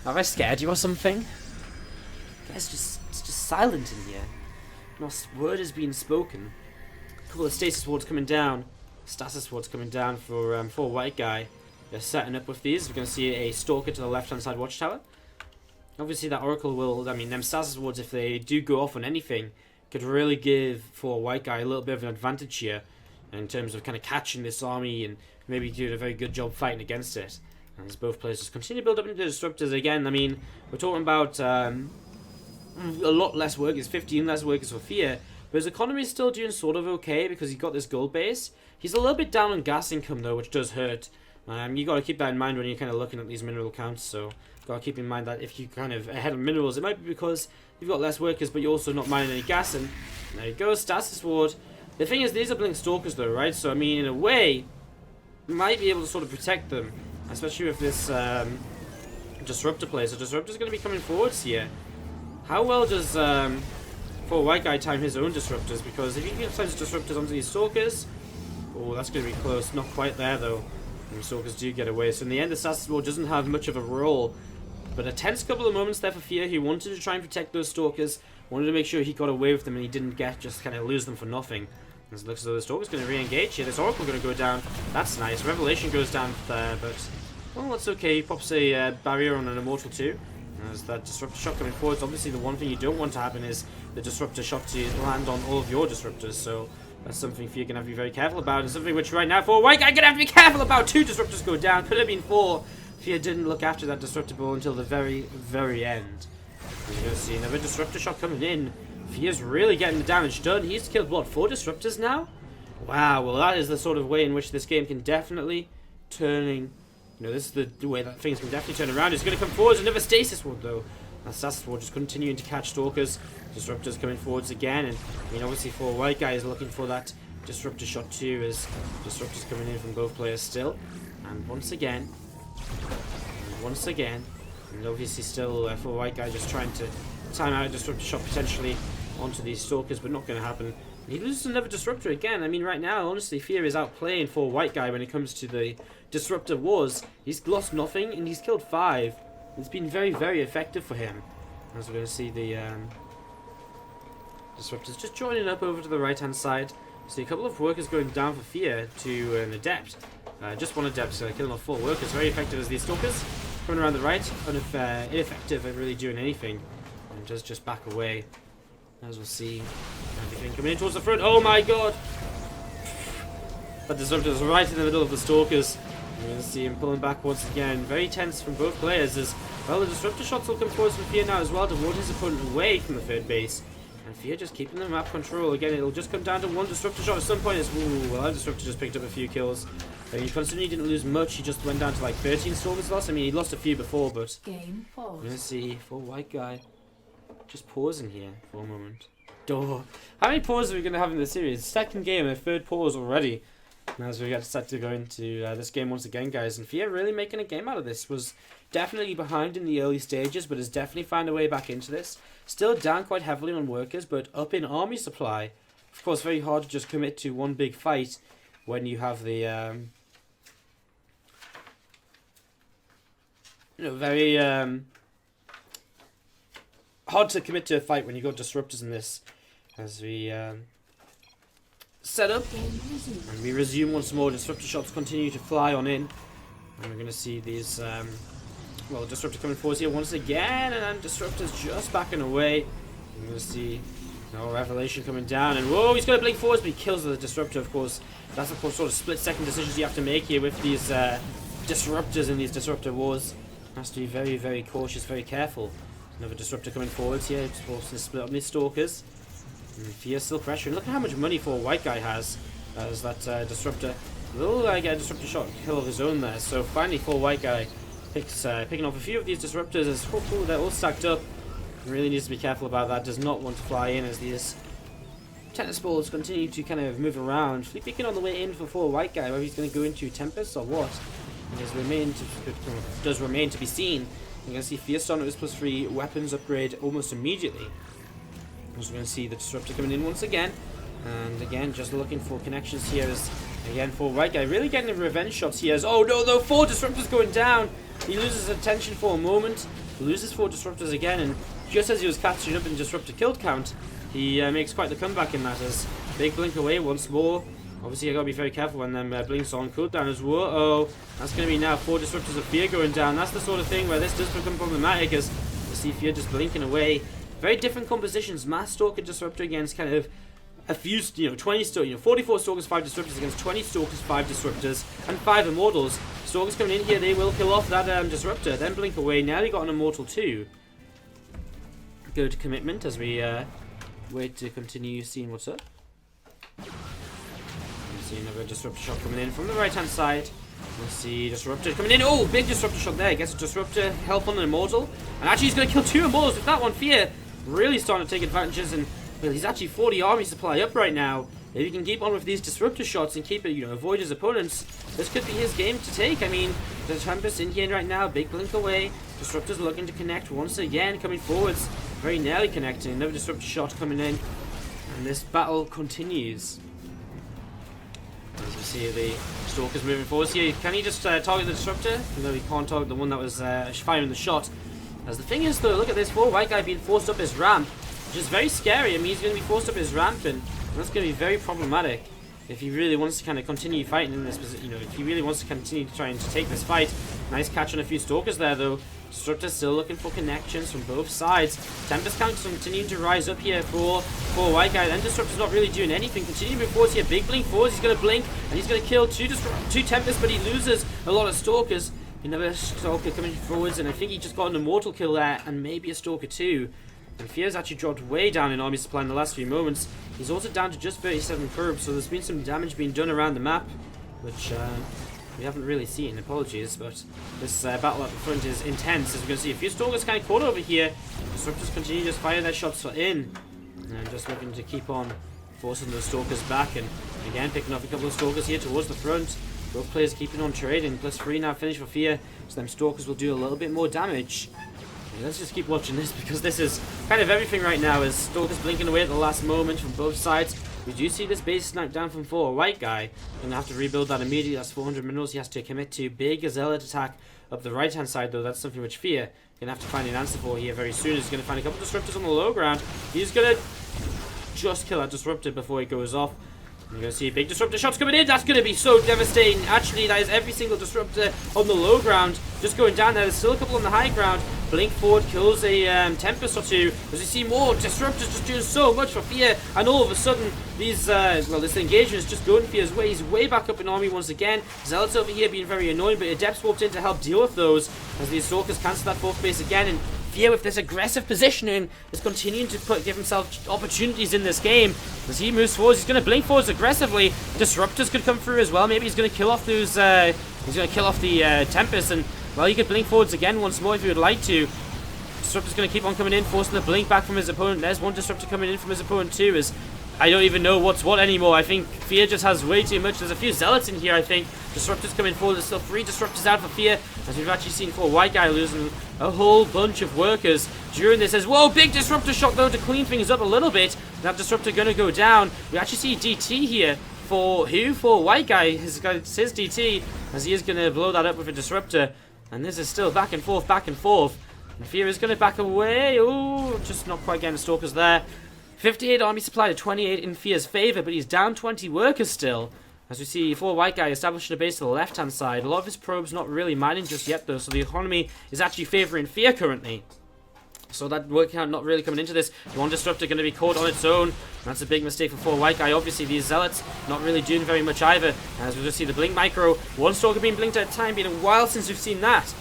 Have I scared you or something? You guys it's just silent in here. Not a word is being spoken. A couple of stasis wards coming down. Stasis wards coming down for white guy. They're setting up with these. We're going to see a stalker to the left-hand side watchtower. Obviously that oracle will, I mean, them stasis wards, if they do go off on anything, could really give for white guy a little bit of an advantage here in terms of kind of catching this army and maybe doing a very good job fighting against it. And as both players just continue to build up into disruptors again, I mean, we're talking about a lot less workers, 15 less workers for Fier, but his economy is still doing sort of okay because he's got this gold base. He's a little bit down on gas income though, which does hurt. You got to keep that in mind when you're kind of looking at these mineral counts, so got to keep in mind that if you kind of ahead of minerals, it might be because you've got less workers, but you're also not mining any gas, and there you go, stasis ward. The thing is, these are blink stalkers though, right? So I mean, in a way, you might be able to sort of protect them, especially with this disruptor play. So disruptor's going to be coming forwards here. How well does for white guy time his own disruptors? Because if he gets his disruptors onto these stalkers, oh, that's going to be close. Not quite there though. And stalkers do get away. So in the end, the stasis ward doesn't have much of a role. But a tense couple of moments there for Fier. He wanted to try and protect those stalkers, wanted to make sure he got away with them, and he didn't just kind of lose them for nothing. As it looks as though the stalker's going to re-engage here. This oracle going to go down. That's nice. Revelation goes down there, but well, that's okay. He pops a barrier on an immortal too. As that disruptor shot coming forwards. Obviously, the one thing you don't want to happen is the disruptor shot to land on all of your disruptors. So that's something Fier going to have to be very careful about, and something which right now for white guy going to have to be careful about. 2 disruptors go down. Could have been 4. Fier didn't look after that disruptor ball until the very, very end. You're going to see another disruptor shot coming in. Fier's really getting the damage done. He's killed, what, 4 disruptors now? Wow, well that is the sort of way in which this game can definitely turning... You know, this is the way that things can definitely turn around. It's going to come forwards. Another stasis ward, though. That stasis ward just continuing to catch stalkers. Disruptors coming forwards again. And, I mean, obviously, for white guy is looking for that disruptor shot, too, as disruptors coming in from both players still. And once again, and obviously still for white guy just trying to time out a disruptor shot potentially onto these stalkers, but not going to happen. And he loses another disruptor again. I mean, right now, honestly, Fier is outplaying for white guy when it comes to the disruptor wars. He's lost nothing, and he's killed 5. It's been very, very effective for him. As we're going to see the disruptors just joining up over to the right-hand side. See a couple of workers going down for Fier to an adept. Just one adept, so killing off 4 workers. Very effective as these stalkers. Coming around the right, ineffective at really doing anything. And does just back away. As we'll see, everything coming in towards the front. Oh my god! That disruptor is right in the middle of the stalkers. We're going to see him pulling back once again. Very tense from both players as, well, the disruptor shots will come forwards from Fier now as well to ward his opponent away from the third base. And Fier just keeping the map control. Again, it'll just come down to 1 disruptor shot at some point. Ooh, well, that disruptor just picked up a few kills. Considering he didn't lose much, he just went down to like 13 stalkers lost. I mean, he lost a few before, but Game we're going to see for white guy. Just pausing here for a moment. How many pauses are we going to have in this series? Second game, a 3rd pause already. And as we get set to go into this game once again, guys. And Fier really making a game out of this. Was definitely behind in the early stages, but has definitely found a way back into this. Still down quite heavily on workers, but up in army supply. Of course, very hard to just commit to one big fight when you have the... very... hard to commit to a fight when you've got disruptors in this. As we set up and we resume once more. Disruptor shots continue to fly on in, and we're going to see these well, disruptor coming forward here once again, and then disruptors just backing away. We're going to see no Revelation coming down, and whoa, he's going to blink forwards, but he kills the Disruptor, of course. That's, of course, sort of split-second decisions you have to make here with these Disruptors in these Disruptor wars. Has to be very, very cautious, very careful. Another Disruptor coming forwards here, supposed to split up these Stalkers. And Fear's still pressuring. Look at how much money for White Guy has. As that Disruptor, will get a Disruptor shot kill of his own there. So finally, for White Guy picking off a few of these Disruptors as they're all stacked up. Really needs to be careful about that. Does not want to fly in as these tennis balls continue to kind of move around. Flea picking on the way in for White Guy, whether he's going to go into Tempest or what. Does remain to be seen. You're going to see Fear starting with his +3 weapons upgrade almost immediately. We're going to see the Disruptor coming in once again. And again, just looking for connections here as, again, for White Guy. Really getting the revenge shots here as, oh no, 4 Disruptors going down. He loses attention for a moment. Loses 4 Disruptors again, and just as he was catching up in Disruptor kill count, he makes quite the comeback in that as big blink away once more. Obviously, I gotta be very careful when them blinks on cooldown as well. Oh, that's gonna be now 4 Disruptors of Fear going down. That's the sort of thing where this does become problematic as you see Fear just blinking away. Very different compositions. Mass Stalker Disruptor against kind of a few, 44 Stalkers, 5 Disruptors against 20 Stalkers, 5 Disruptors, and 5 Immortals. Stalkers coming in here, they will kill off that Disruptor, then blink away. Now they got an Immortal too. Good commitment as we wait to continue seeing what's up. See another Disruptor shot coming in from the right hand side. We'll see Disruptor coming in. Oh, big Disruptor shot there. Gets a Disruptor, help on an Immortal. And actually he's going to kill 2 Immortals with that one. Fear really starting to take advantages, and well, he's actually 40 army supply up right now. If he can keep on with these Disruptor shots and keep it, avoid his opponents, this could be his game to take. I mean, the Tempest in here right now, big blink away. Disruptor's looking to connect once again, coming forwards. Very nearly connecting. Another Disruptor shot coming in. And this battle continues. As you see the Stalkers moving forwards here. Can he just target the Disruptor? No, he can't target the one that was firing the shot. As the thing is though, look at this, poor White Guy being forced up his ramp. Which is very scary. I mean, he's going to be forced up his ramp, and that's going to be very problematic if he really wants to kind of continue fighting in this position. If he really wants to continue trying to take this fight. Nice catch on a few Stalkers there, though. Disruptor still looking for connections from both sides. Tempest count continuing to rise up here for White Guy. Then Disruptor's not really doing anything. Continuing to move forwards here. Big blink forwards. He's going to blink, and he's going to kill 2 Tempests, but he loses a lot of Stalkers. Another Stalker coming forwards, and I think he just got an Immortal kill there, and maybe a Stalker too. And Fear's actually dropped way down in army supply in the last few moments. He's also down to just 37 probes, so there's been some damage being done around the map, which we haven't really seen. Apologies, but this battle at the front is intense. As we can see, a few Stalkers kind of caught over here. Disruptors continue to just fire their shots in, and just looking to keep on forcing those Stalkers back. And again, picking up a couple of Stalkers here towards the front. Both players keeping on trading. +3 now finished for Fear, so them Stalkers will do a little bit more damage. Let's just keep watching this, because this is kind of everything right now, as Stalkers blinking away at the last moment from both sides. We do see this base sniped down from 4. White Guy gonna have to rebuild that immediately. That's 400 minerals he has to commit to. Big Zealot attack up the right hand side, though. That's something which Fear gonna have to find an answer for here very soon. He's gonna find a couple of Disruptors on the low ground. He's gonna just kill that Disruptor before he goes off. You're going to see big Disruptor shots coming in. That's going to be so devastating. Actually, that is every single Disruptor on the low ground just going down there. There's still a couple on the high ground. Blink forward kills a Tempest or 2. As we see more Disruptors just doing so much for Fear. And all of a sudden, these this engagement is just going Fear's way. He's way back up in army once again. Zealots over here being very annoying, but Adepts walked in to help deal with those. As these Stalkers cancel that 4th base again. And Fear, with this aggressive positioning, is continuing to give himself opportunities in this game. As he moves forwards, he's going to blink forwards aggressively. Disruptors could come through as well. Maybe he's going to kill off those. He's going to kill off the Tempest, and well, he could blink forwards again once more if he would like to. Disruptor's going to keep on coming in, forcing the blink back from his opponent. There's one Disruptor coming in from his opponent too. As I don't even know what's what anymore. I think Fear just has way too much. There's a few Zealots in here, I think. Disruptors coming forward. There's still 3 Disruptors out for Fear, as we've actually seen for White Guy losing a whole bunch of workers during this. As whoa, big Disruptor shot though to clean things up a little bit. That Disruptor going to go down. We actually see DT here for who? For White Guy. His DT, as he is going to blow that up with a Disruptor. And this is still back and forth, back and forth. And Fear is going to back away. Oh, just not quite getting the Stalkers there. 58 army supply to 28 in Fear's favor, but he's down 20 workers still. As we see, for White Guy establishing a base to the left-hand side. A lot of his probes not really mining just yet, though, so the economy is actually favoring Fear currently. So that working out not really coming into this. One Disruptor going to be caught on its own. That's a big mistake for 4 White Guy. Obviously, these Zealots not really doing very much either. As we'll just see the Blink Micro. 1 Stalker being blinked at a time. Been a while since we've seen that.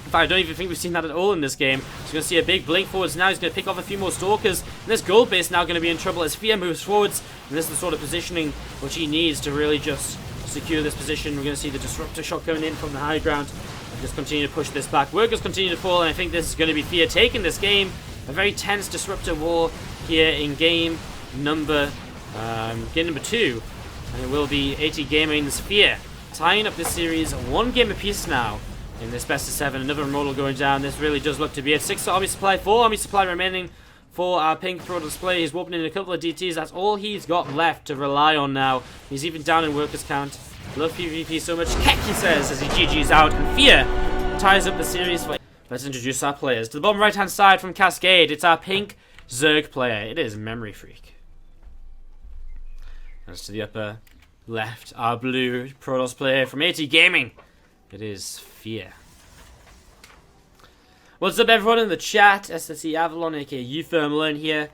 In fact, I don't even think we've seen that at all in this game. So you're going to see a big blink forwards now. He's going to pick off a few more Stalkers. And this gold base now going to be in trouble as Fear moves forwards. And this is the sort of positioning which he needs to really just secure this position. We're going to see the Disruptor shot going in from the high ground. And just continue to push this back. Workers continue to fall. And I think this is going to be Fear taking this game. A very tense Disruptor war here in game number 2. And it will be AT Gaming's Fear tying up this series 1 game apiece now. In this best of 7, another Immortal going down. This really does look to be it. 6 army supply, 4 army supply remaining for our Pink Pro Display. He's warping in a couple of DTs. That's all he's got left to rely on now. He's even down in workers count. Love PvP so much. Keck, he says, as he GG's out. And Fear ties up the series for... Let's introduce our players. To the bottom right-hand side from Cascade, it's our Pink Zerg player. It is Memory Freak. As to the upper left, our blue Protoss player from AT Gaming. It is Fear. What's up, everyone in the chat? SC2ITL Avalon, aka Euthermal here.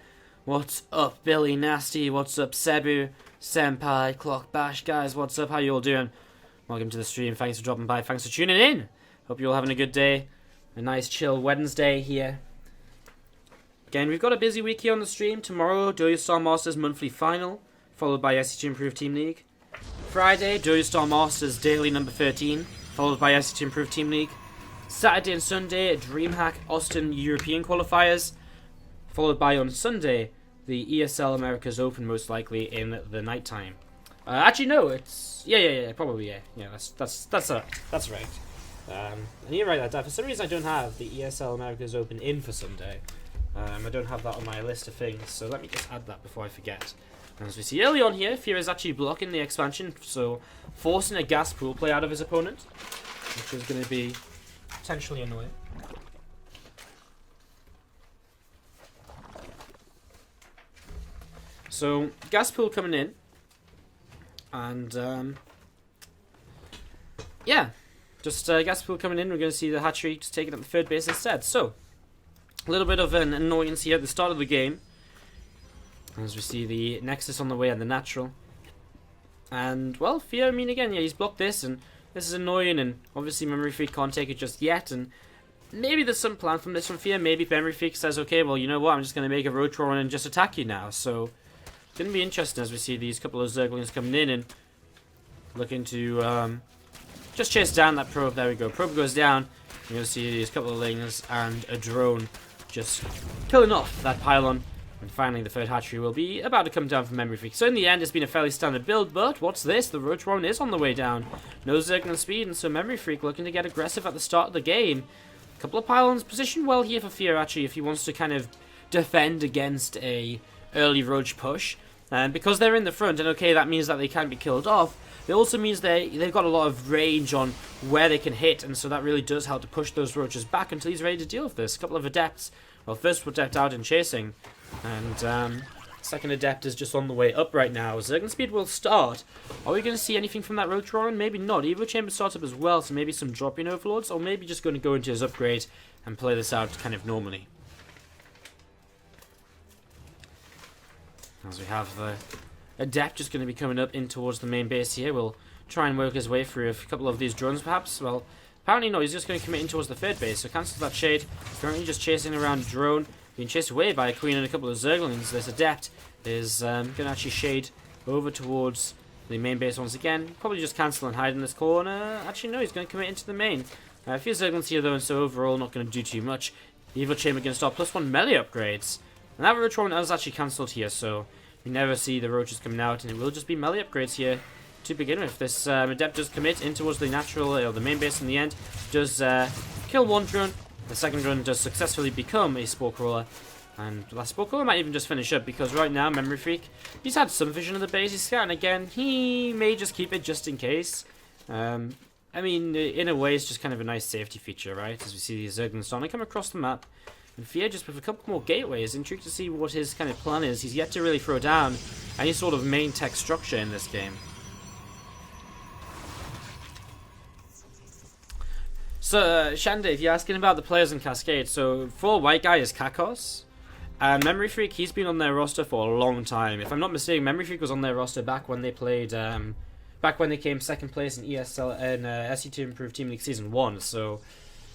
What's up, Billy Nasty? What's up, Cebu, Senpai, Clock Bash, guys? What's up? How you all doing? Welcome to the stream. Thanks for dropping by. Thanks for tuning in. Hope you're all having a good day. A nice chill Wednesday here. Again, we've got a busy week here on the stream. Tomorrow, Dojo Star Masters monthly final, followed by SC2 Improved Team League. Friday, Dojo Star Masters daily number 13. Followed by SC2 Improved Team League. Saturday and Sunday, DreamHack Austin European Qualifiers. Followed by on Sunday, the ESL Americas Open, most likely in the night time. Actually, no, it's probably yeah. That's right. I need to write that down. For some reason, I don't have the ESL Americas Open in for Sunday. I don't have that on my list of things, so let me just add that before I forget. And as we see early on here, Fear is actually blocking the expansion, so forcing a gas pool play out of his opponent, which is going to be potentially annoying. So, gas pool coming in, and yeah, just gas pool coming in. We're going to see the hatchery just taking up the 3rd base instead. So, a little bit of an annoyance here at the start of the game. As we see the Nexus on the way and the Natural. And, well, Fear, I mean, again, yeah, he's blocked this, and this is annoying, and obviously Memory Freak can't take it just yet, and maybe there's some plan from this from Fear. Maybe Memory Freak says, okay, well, you know what, I'm just going to make a Roach Roar and just attack you now. So, it's going to be interesting as we see these couple of Zerglings coming in and looking to just chase down that probe. There we go. Probe goes down. You're going to see these couple of Lings and a drone just killing off that pylon. And finally, the 3rd hatchery will be about to come down from Memory Freak. So in the end, it's been a fairly standard build, but what's this? The Roach Roar is on the way down. No Zergling speed, and so Memory Freak looking to get aggressive at the start of the game. A couple of pylons positioned well here for Fear, actually, if he wants to kind of defend against a early Roach push. And because they're in the front, and okay, that means that they can be killed off, it also means they've got a lot of range on where they can hit, and so that really does help to push those Roaches back until he's ready to deal with this. A couple of Adepts. Well, first Adept out and chasing. And second Adept is just on the way up right now. Zergling speed will start. Are we going to see anything from that Roach Roar? Maybe not. Evo Chamber starts up as well, so maybe some drop-in Overlords, or maybe just going to go into his upgrade and play this out kind of normally. As we have the Adept just going to be coming up in towards the main base here. We'll try and work his way through a couple of these drones perhaps. Well, apparently no, he's just going to commit in towards the 3rd base, so cancels that Shade. Currently just chasing around a drone. Being chased away by a Queen and a couple of Zerglings. This Adept is going to actually shade over towards the main base once again. Probably just cancel and hide in this corner. Actually, no, he's going to commit into the main. A few Zerglings here, though, and so overall not going to do too much. Evo Chamber going to start +1 melee upgrades. And that Roach Roar is actually cancelled here, so we never see the Roaches coming out, and it will just be melee upgrades here to begin with. This Adept does commit in towards the Natural, or the main base in the end. Does kill 1 drone. The 2nd drone does successfully become a Spore Crawler. And the last Spore Crawler might even just finish up, because right now, Memory Freak, he's had some vision of the base. He's scouting again. He may just keep it just in case. I mean, in a way, it's just kind of a nice safety feature, right? As we see the Zerglings starting to come across the map. And Fear just with a couple more gateways. Intrigued to see what his kind of plan is. He's yet to really throw down any sort of main tech structure in this game. So, Shanda, if you're asking about the players in Cascade, so for white guy is Kakos. Memory Freak, he's been on their roster for a long time. If I'm not mistaken, Memory Freak was on their roster back when they played, back when they came second place in ESL and SC2 Improved Team League Season 1. So,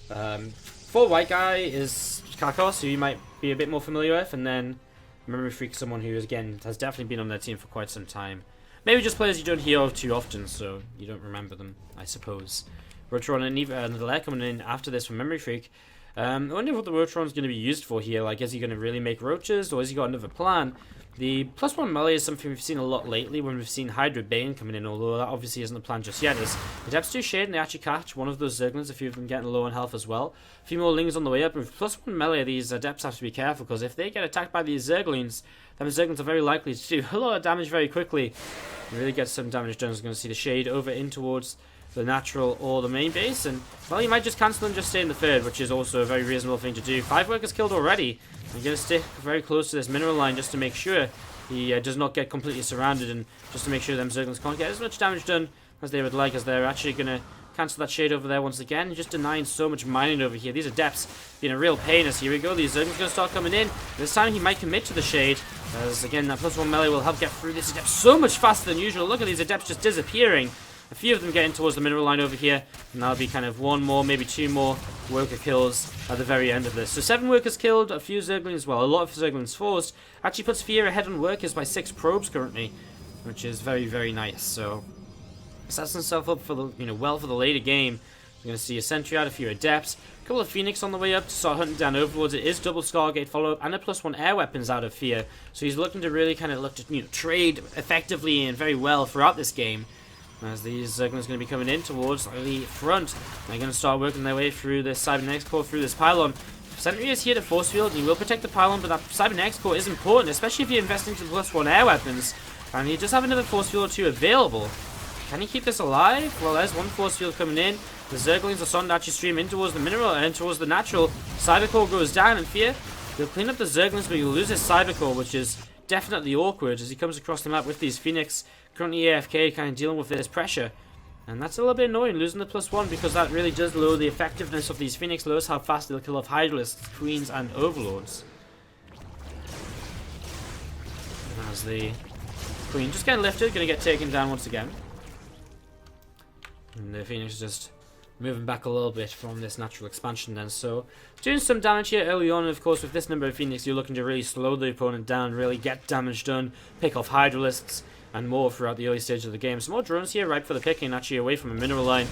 for white guy is Kakos, who you might be a bit more familiar with, and then Memory Freak, someone who, again, has definitely been on their team for quite some time. Maybe just players you don't hear of too often, so you don't remember them, I suppose. Rotron and another layer coming in after this from Memory Freak. I wonder what the Rotron's going to be used for here. Like, is he going to really make roaches, or has he got another plan? The +1 melee is something we've seen a lot lately when we've seen Hydra Bane coming in, although that obviously isn't the plan just yet. As the Adepts do Shade and they actually catch one of those Zerglings, a few of them getting low on health as well. A few more Lings on the way up. With +1 melee, these Adepts have to be careful, because if they get attacked by these Zerglings, then the Zerglings are very likely to do a lot of damage very quickly. Really get some damage done. We're going to see the Shade over in towards the natural or the main base, and well, you might just cancel and just stay in the third, which is also a very reasonable thing to do. 5 workers killed already. You're going to stick very close to this mineral line just to make sure he does not get completely surrounded, and just to make sure them Zerglings can't get as much damage done as they would like, as they're actually going to cancel that Shade over there once again, just denying so much mining over here. These Adepts being a real pain, as here we go, these Zerglings going to start coming in. This time he might commit to the Shade, as again that +1 melee will help get through this Adept so much faster than usual. Look at these Adepts just disappearing. A few of them getting towards the mineral line over here, and that'll be kind of 1 more, maybe 2 more worker kills at the very end of this. So 7 workers killed, a few Zerglings as well, a lot of Zerglings forced. Actually puts Fear ahead on workers by 6 probes currently, which is very, very nice. So sets himself up for the, well for the later game. You're going to see a Sentry out, a few Adepts, a couple of Phoenix on the way up to start hunting down Overlords. It is double Scargate follow-up and a +1 air weapons out of Fear. So he's looking to really kind of look to trade effectively and very well throughout this game. As these Zerglings going to be coming in towards the front. They're going to start working their way through this Cybernetics core, through this pylon. Sentry is here to force field, and he will protect the pylon, but that Cybernetics core is important, especially if you're investing into +1 air weapons. And you just have another force field or 2 available. Can he keep this alive? Well, there's one force field coming in. The Zerglings are starting to actually stream in towards the mineral and towards the natural. Cyber core goes down, and Fear, he'll clean up the Zerglings, but he'll lose his Cyber core, which is definitely awkward as he comes across the map with these Phoenix currently AFK, kind of dealing with this pressure. And that's a little bit annoying, losing the +1, because that really does lower the effectiveness of these Phoenix, lowers how fast they'll kill off Hydralisks, Queens, and Overlords. As the Queen just getting lifted, going to get taken down once again. And the Phoenix is just moving back a little bit from this natural expansion then. So, doing some damage here early on, and of course with this number of Phoenix, you're looking to really slow the opponent down, really get damage done, pick off Hydralisks, and more throughout the early stage of the game. Some more drones here, ripe for the picking, actually away from a mineral line.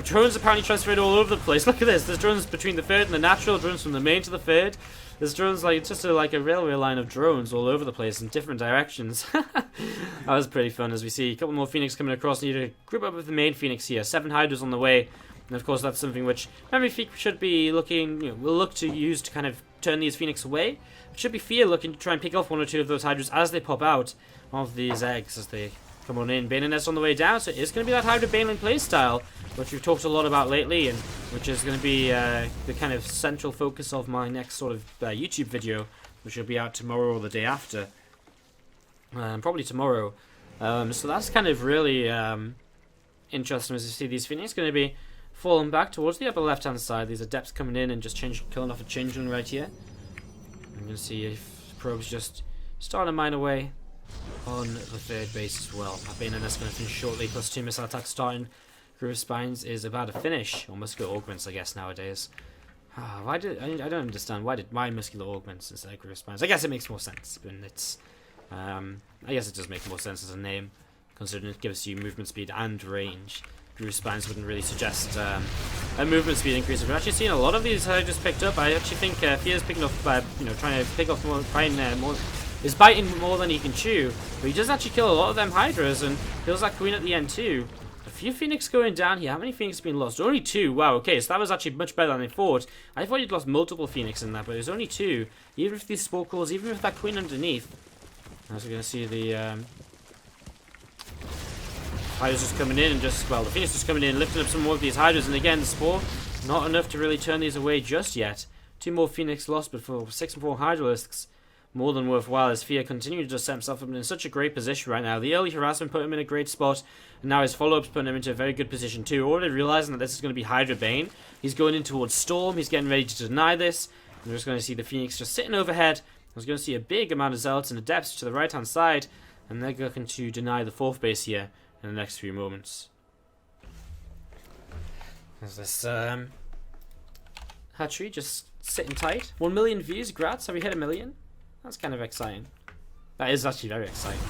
Drones apparently transferred all over the place. Look at this. There's drones between the third and the natural, drones from the main to the third. There's drones like just like a railway line of drones all over the place in different directions. That was pretty fun, as we see a couple more Phoenix coming across. Need to group up with the main Phoenix here. 7 Hydras on the way. And of course that's something which Memory Freak should be looking, will look to use to kind of turn these Phoenix away. It should be Fear looking to try and pick off 1 or 2 of those Hydras as they pop out of these eggs as they come on in. Baneliness on the way down, so it's going to be that Hydra Banelin playstyle, which we've talked a lot about lately, and which is going to be the kind of central focus of my next sort of YouTube video, which will be out tomorrow or the day after. Probably tomorrow. So that's kind of really interesting, as you see these Phoenix going to be falling back towards the upper left-hand side. These Adepts coming in and just killing off a Changeling right here. I'm going to see if probes just starting to mine away on the third base as well. Baneliness going to finish shortly, plus 2 missile attacks starting. Groove Spines is about to finish, or Muscular Augments, I guess, nowadays. I don't understand why Muscular Augments instead of Groove Spines. I guess it makes more sense, but it's I guess it does make more sense as a name, considering it gives you movement speed and range. Groove Spines wouldn't really suggest a movement speed increase. We've actually seen a lot of these just picked up. I actually think Fear's picking up, trying to pick off more, more. Is biting more than he can chew, but he does actually kill a lot of them Hydras and kills that Queen at the end too. A few Phoenix going down here. How many Phoenix have been lost? Only 2. Wow, okay, so that was actually much better than I thought. I thought you'd lost multiple Phoenix in that, but it was only 2. Even with these Spore Cores, even with that Queen underneath. As we're going to see the Hydras just coming in and just, well, the Phoenix just coming in, lifting up some more of these Hydras, and again, the Spore, not enough to really turn these away just yet. 2 more Phoenix lost, but for 6 more Hydralisks. more than worthwhile as Fear continues to just set himself up in such a great position right now. The early harassment put him in a great spot, and now his follow-up's putting him into a very good position too. Already realizing that this is going to be Hydra Bane. He's going in towards Storm. He's getting ready to deny this. And we're just going to see the Phoenix just sitting overhead. I was going to see a big amount of Zealots and Adepts to the right-hand side, and they're looking to deny the 4th base here in the next few moments. There's this hatchery just sitting tight. 1 million views, grats. Have we hit 1 million? That's kind of exciting. That is actually very exciting.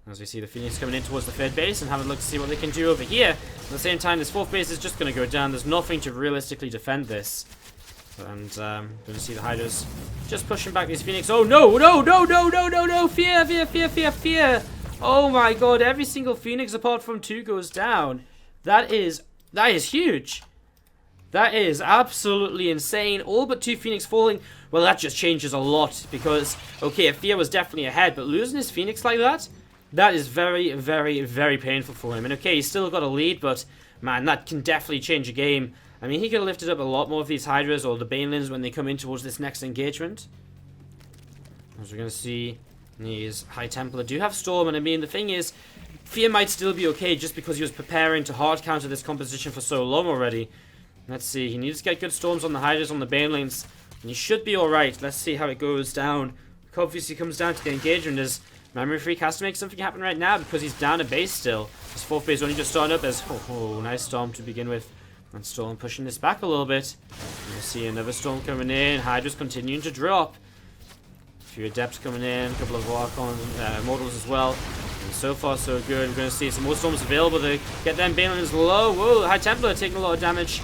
As we see the Phoenix coming in towards the 3rd base and having a look to see what they can do over here. At the same time, this 4th base is just going to go down. There's nothing to realistically defend this. And going to see the Hydras just pushing back these Phoenix. Oh no, no, no, no, no, no, no. Fear, fear, fear, fear, fear. Oh my god, every single Phoenix apart from 2 goes down. That is huge. That is absolutely insane. All but 2 Phoenix falling. Well, that just changes a lot because, okay, Fear was definitely ahead, but losing his Phoenix like that, that is very, very, very painful for him. And okay, he's still got a lead, but man, that can definitely change a game. I mean, he could have lifted up a lot more of these Hydras or the Banelings when they come in towards this next engagement. As we're going to see, these High Templar do have Storm, and I mean, the thing is, Fear might still be okay just because he was preparing to hard counter this composition for so long already. Let's see, he needs to get good Storms on the Hydras, on the Banelings, and he should be alright. Let's see how it goes down. Obviously comes down to the engagement as Memory Freak has to make something happen right now because he's down a base still. His 4th base only just starting up as, oh, nice Storm to begin with. And Storm pushing this back a little bit. You see another Storm coming in. Hydra's continuing to drop. A few Adepts coming in. A couple of Archon Immortals as well. And so far, so good. We're going to see some more Storms available to get them Banelings low. Whoa, High Templar taking a lot of damage.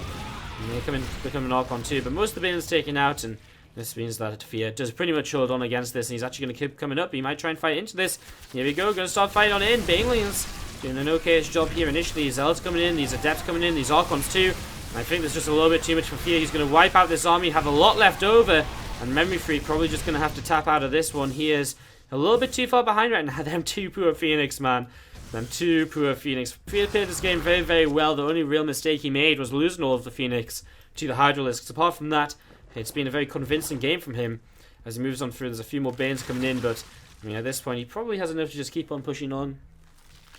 And they become an Archon too. But most of the Banelings taken out. And this means that Fear does pretty much hold on against this. And he's actually going to keep coming up. He might try and fight into this. Here we go. Going to start fighting on in. Banelings doing an okay-ish job here initially. Zealots coming in, these Adepts coming in, these Archons too. And I think there's just a little bit too much for Fear. He's going to wipe out this army, have a lot left over. And Memory Freak probably just going to have to tap out of this one. He is a little bit too far behind right now. Them 2 poor Phoenix, man. Them 2 poor Phoenix. Fear played this game very, very well. The only real mistake he made was losing all of the Phoenix to the Hydralisks. Apart from that, it's been a very convincing game from him. As he moves on through, there's a few more Banes coming in. But I mean, at this point, he probably has enough to just keep on pushing on.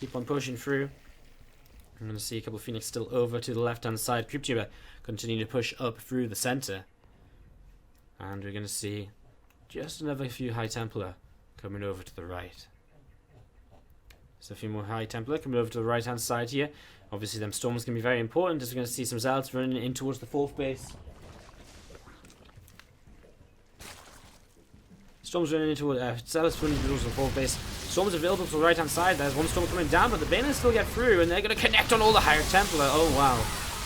Keep on pushing through. I'm going to see a couple of Phoenix still over to the left-hand side. CryptTuber continuing to push up through the center. And we're going to see just another few High Templar coming over to the right. So a few more High Templar coming over to the right-hand side here. Obviously, them Storms going to be very important as we're going to see some Zealots running in towards the 4th base. Storms running into Zealots running towards the 4th base. Storms available to the right hand side. There's one Storm coming down, but the Banelings still get through, and they're going to connect on all the High Templar. Oh wow.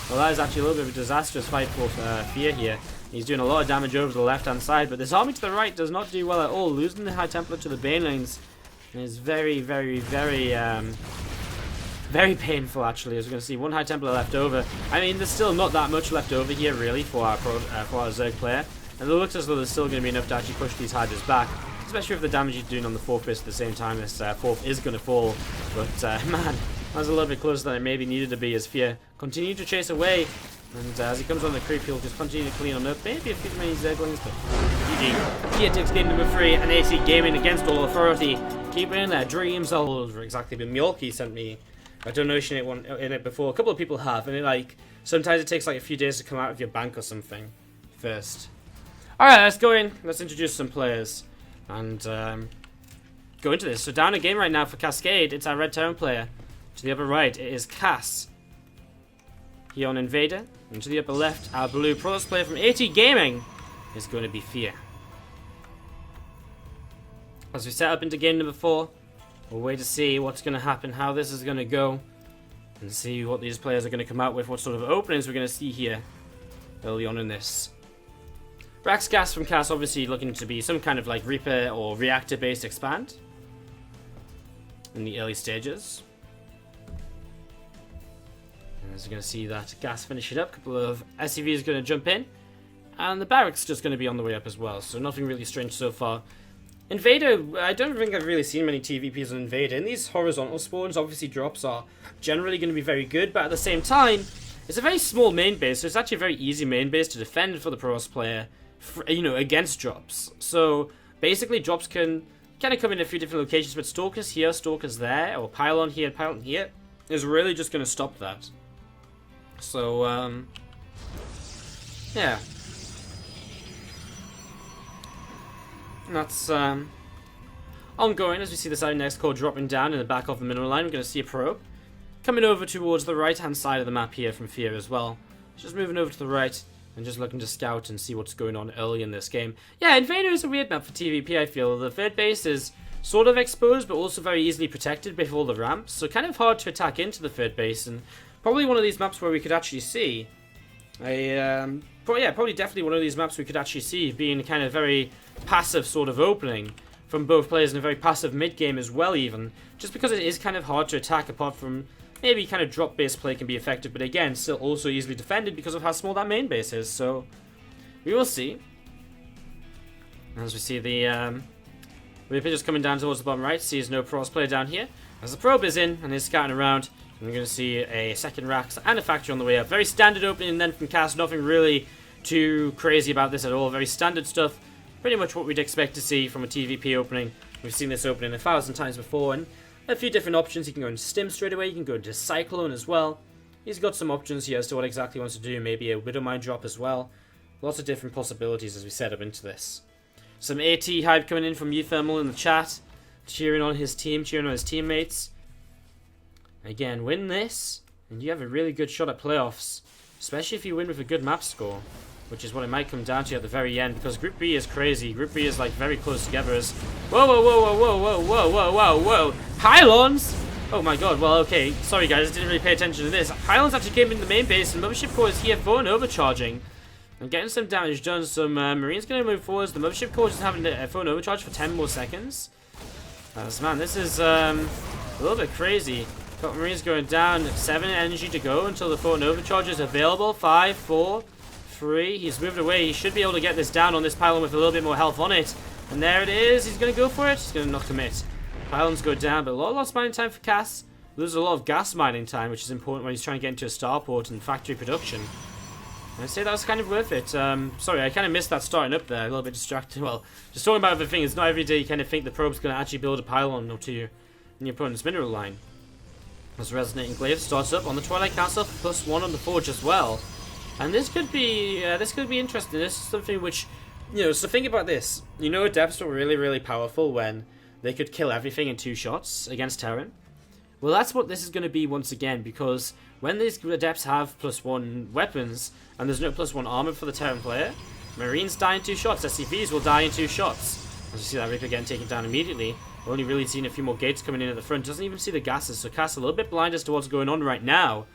Well, that is actually a little bit of a disastrous fight for Fear here. He's doing a lot of damage over the left hand side, but this army to the right does not do well at all. Losing the High Templar to the Banelings is very, very, very, very painful actually. As we're going to see one High Templar left over. I mean, there's still not that much left over here really for our Zerg player. And it looks as though there's still going to be enough to actually push these Hydras back. Especially with the damage he's doing on the 4th base at the same time. This 4th is going to fall. But, man, that's a little bit closer than it maybe needed to be as Fear continued to chase away. And as he comes on the creep, he'll just continue to clean on up. Maybe a few many Zerglings, but GG. Fear takes game number 3, and AC Gaming against all authority. Keeping their dreams all over exactly. But Mjolki sent me a donation in it before. A couple of people have. And it, like, sometimes it takes like a few days to come out of your bank or something first. Alright, let's go in. Let's introduce some players. And go into this. So down a game right now for Cascade. It's our Red Terran player. To the upper right, it is Cass. Here on Invader. And to the upper left, our blue Protoss player from AT Gaming is going to be Fear. As we set up into game number 4, we'll wait to see what's going to happen, how this is going to go. And see what these players are going to come out with, what sort of openings we're going to see here early on in this. Raxgas from Cass obviously looking to be some kind of like Reaper or Reactor based expand in the early stages. And as you're going to see that Gas finish it up, a couple of SCVs going to jump in, and the barracks just going to be on the way up as well, so nothing really strange so far. Invader, I don't think I've really seen many TVPs on Invader. In these horizontal spawns, obviously drops are generally going to be very good, but at the same time, it's a very small main base, so it's actually a very easy main base to defend for the Protoss player, you know, against drops. So Basically, drops can kind of come in a few different locations, but Stalkers here, Stalkers there, or Pylon here, Pylon here, is really just going to stop that. So, yeah. And that's ongoing as we see the side next core dropping down in the back of the mineral line. We're going to see a probe coming over towards the right-hand side of the map here from Fear as well. Just moving over to the right and just looking to scout and see what's going on early in this game. Yeah, Invader is a weird map for TVP, I feel. The third base is sort of exposed, but also very easily protected before the ramps, so kind of hard to attack into the third base, and probably one of these maps where we could actually see probably definitely one of these maps we could actually see being kind of very passive sort of opening from both players and a very passive mid-game as well, even, just because it is kind of hard to attack, apart from maybe kind of drop base play can be effective, but again, still also easily defended because of how small that main base is, so we will see. As we see the Reaper just coming down towards the bottom right, sees no Pros player down here, as the probe is in and is scouting around, and we're going to see a second Rax and a Factory on the way up. Very standard opening then from Cass, nothing really too crazy about this at all, very standard stuff, pretty much what we'd expect to see from a TVP opening. We've seen this opening 1,000 times before, and a few different options. You can go into Stim straight away, you can go into Cyclone as well. He's got some options here as to what exactly he wants to do, maybe a Widowmine drop as well. Lots of different possibilities as we set up into this. Some AT hype coming in from Uthermal in the chat, cheering on his team, cheering on his teammates. Again, win this, and you have a really good shot at playoffs, especially if you win with a good map score, which is what it might come down to at the very end, because Group B is crazy. Group B is like very close together as... Whoa, whoa, whoa, whoa, whoa, whoa, whoa, whoa, whoa, whoa! Pylons! Oh my god, well, okay, sorry guys, I didn't really pay attention to this. Pylons actually came in the main base, and Mothership Core is here for an overcharging. And getting some damage done, some Marines going to move forwards. The Mothership Core is having a phone overcharge for 10 more seconds. Man, this is a little bit crazy. Got Marines going down, 7 energy to go until the phone overcharge is available. 5, 4, 3. He's moved away. He should be able to get this down on this pylon with a little bit more health on it. And there it is. He's going to go for it. He's going to not commit. Pylons go down, but a lot of lost mining time for Cass. Loses a lot of gas mining time, which is important when he's trying to get into a starport and factory production. And I'd say that was kind of worth it. Sorry, I kind of missed that starting up there. A little bit distracted. Well, just talking about the thing, it's not every day you kind of think the probe's going to actually build a pylon or two in your opponent's mineral line. As Resonating Glaive starts up on the Twilight Castle, +1 on the Forge as well. And this could be interesting. This is something which, you know, so think about this. You know, Adepts were really, really powerful when they could kill everything in 2 shots against Terran. Well, that's what this is going to be once again, because when these Adepts have +1 weapons, and there's no +1 armor for the Terran player, Marines die in 2 shots, SCVs will die in 2 shots. As you see that Reaper getting taken down immediately. We're only really seeing a few more gates coming in at the front. Doesn't even see the gases, so Cass a little bit blind as to what's going on right now.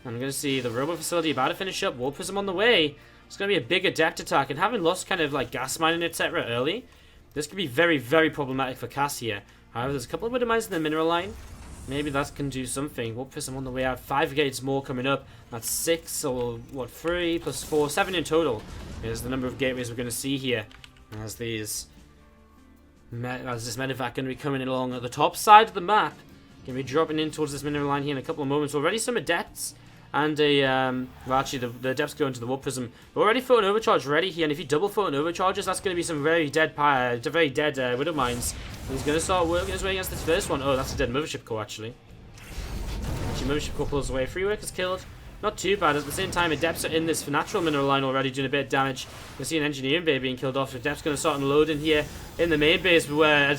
And I'm going to see the Robo Facility about to finish up, War Prism on the way. It's going to be a big Adept attack, and having lost kind of like gas mining, etc. early, this could be very, very problematic for Cass here. However, there's a couple of Widow Mines in the mineral line. Maybe that can do something. War Prism on the way out. 5 gates more coming up. That's 6, or what, 3 + 4, 7 in total. Is the number of gateways we're going to see here. As this medevac going to be coming in along at the top side of the map. Going to be dropping in towards this mineral line here in a couple of moments. Already some Adepts. And well, actually, the Adepts go into the War Prism. Already Photon Overcharge ready here, and if you double Photon Overcharges, that's going to be some very dead Widow Mines. He's going to start working his way against this first one. Oh, that's a dead Mothership Core, actually. Mothership Core pulls away. 3 workers killed. Not too bad. At the same time, Adepts are in this natural mineral line already, doing a bit of damage. You see an Engineering Bay being killed off. Adepts going to start unloading here in the main base, where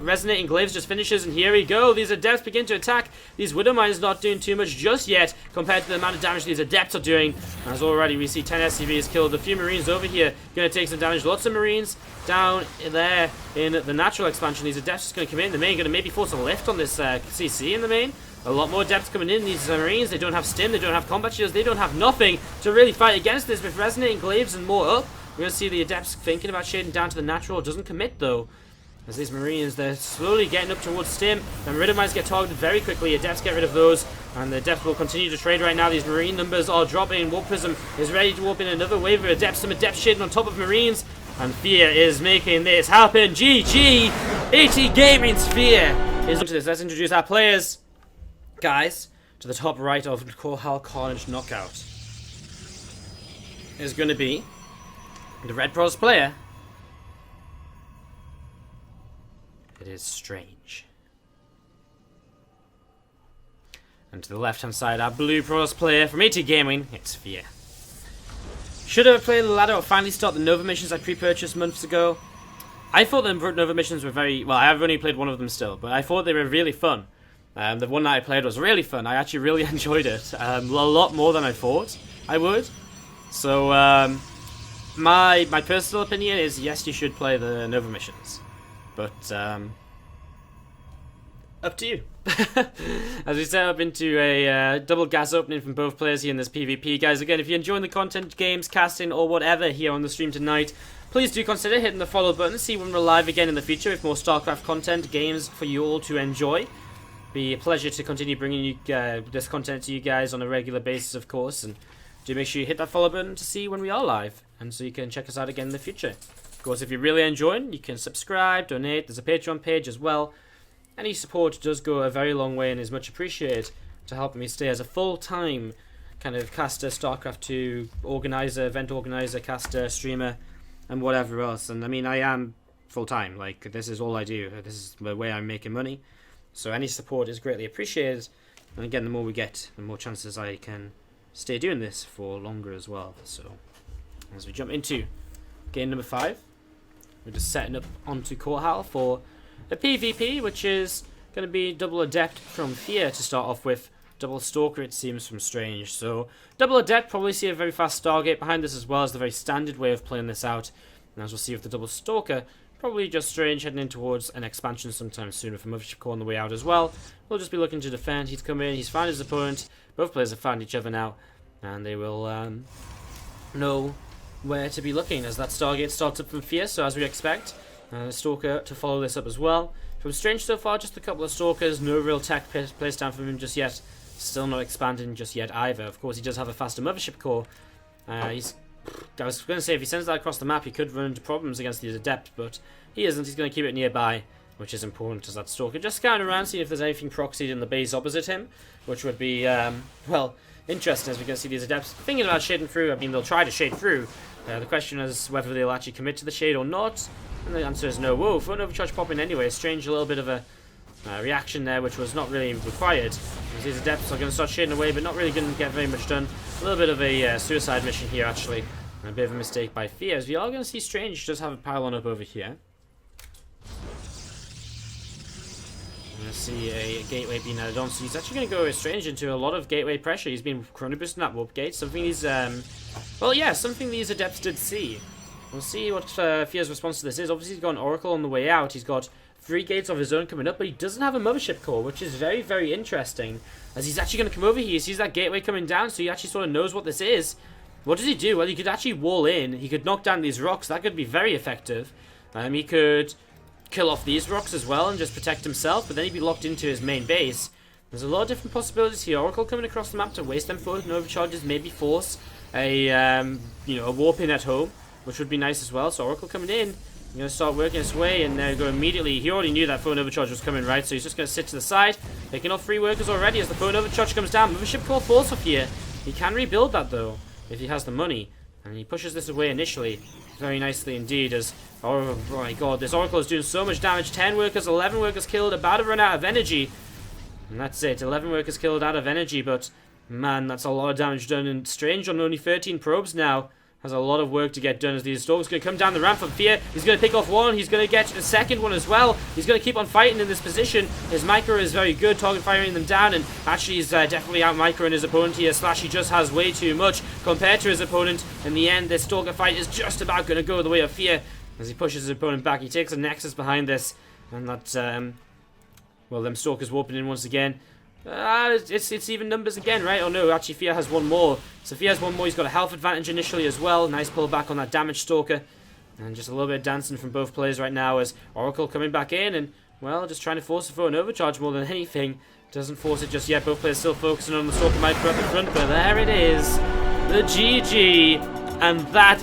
Resonating Glaives just finishes, and here we go. These Adepts begin to attack. These Widow Mines not doing too much just yet compared to the amount of damage these Adepts are doing. As already we see 10 SCVs killed. A few Marines over here going to take some damage. Lots of Marines down there in the natural expansion. These Adepts just going to come in the main, going to maybe force a lift on this CC in the main. A lot more Adepts coming in. These Marines, they don't have Stim, they don't have Combat Shields, they don't have nothing to really fight against this. With Resonating Glaives and more up, we're going to see the Adepts thinking about shading down to the natural. Doesn't commit though. As these Marines, they're slowly getting up towards Stim, and Widow Mines get targeted very quickly. Adepts get rid of those, and the Adepts will continue to trade right now. These Marine numbers are dropping. War Prism is ready to warp in another wave of Adepts. Some Adepts shading on top of Marines, and Fear is making this happen. GG! AT Gaming Sphere is up to this. Let's introduce our players. Guys, to the top right of Korhal Carnage Knockout is going to be the Red Pros player, It is strange. And to the left-hand side, our blue pros player from AT Gaming, it's Fear. Should I have played the ladder or finally start the Nova missions I pre-purchased months ago? I thought the Nova missions were very... Well, I've only played one of them still, but I thought they were really fun. The one that I played was really fun. I actually really enjoyed it. A lot more than I thought I would. So, my personal opinion is, yes, you should play the Nova missions. But, up to you. As we set up into a double gas opening from both players here in this PvP. Guys, again, if you're enjoying the content, games, casting, or whatever here on the stream tonight, please do consider hitting the follow button to see when we're live again in the future with more StarCraft content, games for you all to enjoy. Be a pleasure to continue bringing you this content to you guys on a regular basis, of course. And do make sure you hit that follow button to see when we are live, and so you can check us out again in the future. Of course, if you're really enjoying, you can subscribe, donate. There's a Patreon page as well. Any support does go a very long way and is much appreciated to help me stay as a full-time kind of caster, StarCraft 2 organizer, event organizer, caster, streamer, and whatever else. And I mean, I am full-time. Like, this is all I do. This is the way I'm making money. So any support is greatly appreciated. And again, the more we get, the more chances I can stay doing this for longer as well. So as we jump into game number 5, we're just setting up onto Court Hall for a PvP, which is going to be double Adept from Fear to start off with. Double Stalker, it seems, from Strange. So double Adept, probably see a very fast Stargate behind this as well as the very standard way of playing this out. And as we'll see with the double Stalker, probably just Strange heading in towards an expansion sometime soon with a Mothership Core on the way out as well. We'll just be looking to defend. He's come in, he's found his opponent. Both players have found each other now, and they will know where to be looking as that Stargate starts up from Fear. So as we expect, Stalker to follow this up as well. From Strange so far, just a couple of Stalkers, no real tech placed down from him just yet. Still not expanding just yet either. Of course, he does have a faster Mothership Core. I was going to say, if he sends that across the map, he could run into problems against the Adept, but he isn't. He's going to keep it nearby, which is important as that Stalker. Just scouting around, seeing if there's anything proxied in the base opposite him, which would be, well, interesting as we can see these Adepts thinking about shading through. I mean, they'll try to shade through. The question is whether they'll actually commit to the shade or not. And the answer is no. Whoa, phone overcharge popping anyway. Strange, a little bit of a reaction there, which was not really required. As these Adepts are going to start shading away, but not really going to get very much done. A little bit of a suicide mission here, actually. And a bit of a mistake by Fear, as we are going to see Strange just have a pylon up over here. We're going to see a gateway being added on, so he's actually going to go Strange into a lot of gateway pressure. He's been chrono boosting that warp gate, something he's, well, yeah, something these Adepts did see. We'll see what Fear's response to this is. Obviously, he's got an Oracle on the way out. He's got 3 gates of his own coming up, but he doesn't have a Mothership Core, which is very, very interesting. As he's actually going to come over here, he sees that gateway coming down, so he actually sort of knows what this is. What does he do? Well, he could actually wall in. He could knock down these rocks. That could be very effective. He could kill off these rocks as well and just protect himself, but then he'd be locked into his main base. There's a lot of different possibilities here. Oracle coming across the map to waste them for no overcharges, maybe force a, a warp in at home, which would be nice as well. So Oracle coming in, going to start working his way, and go immediately. He already knew that phone overcharge was coming, right? So he's just going to sit to the side, picking off 3 workers already as the phone overcharge comes down. Mothership Core falls off here. He can rebuild that though, if he has the money, and he pushes this away initially very nicely indeed. As oh my god, this Oracle is doing so much damage. 10 workers, 11 workers killed, about to run out of energy, and that's it. 11 workers killed, out of energy, but man, that's a lot of damage done. And Strange on only 13 probes now has a lot of work to get done as these Storms going to come down the ramp from Fear. He's going to pick off one. He's going to get a second one as well. He's going to keep on fighting in this position. His micro is very good, target firing them down, and actually he's definitely out microing his opponent here. Slash, he just has way too much compared to his opponent. In the end, this Stalker fight is just about going to go the way of Fear as he pushes his opponent back. He takes a Nexus behind this, and that's, well, them Stalkers warping in once again. It's even numbers again, right? Oh no, actually Fear has one more. So Fear has one more. He's got a health advantage initially as well. Nice pullback on that damage Stalker. And just a little bit of dancing from both players right now as Oracle coming back in and, well, just trying to force the phone overcharge more than anything. Doesn't force it just yet. Both players still focusing on the Stalker micro at the front, but there it is. The GG. And that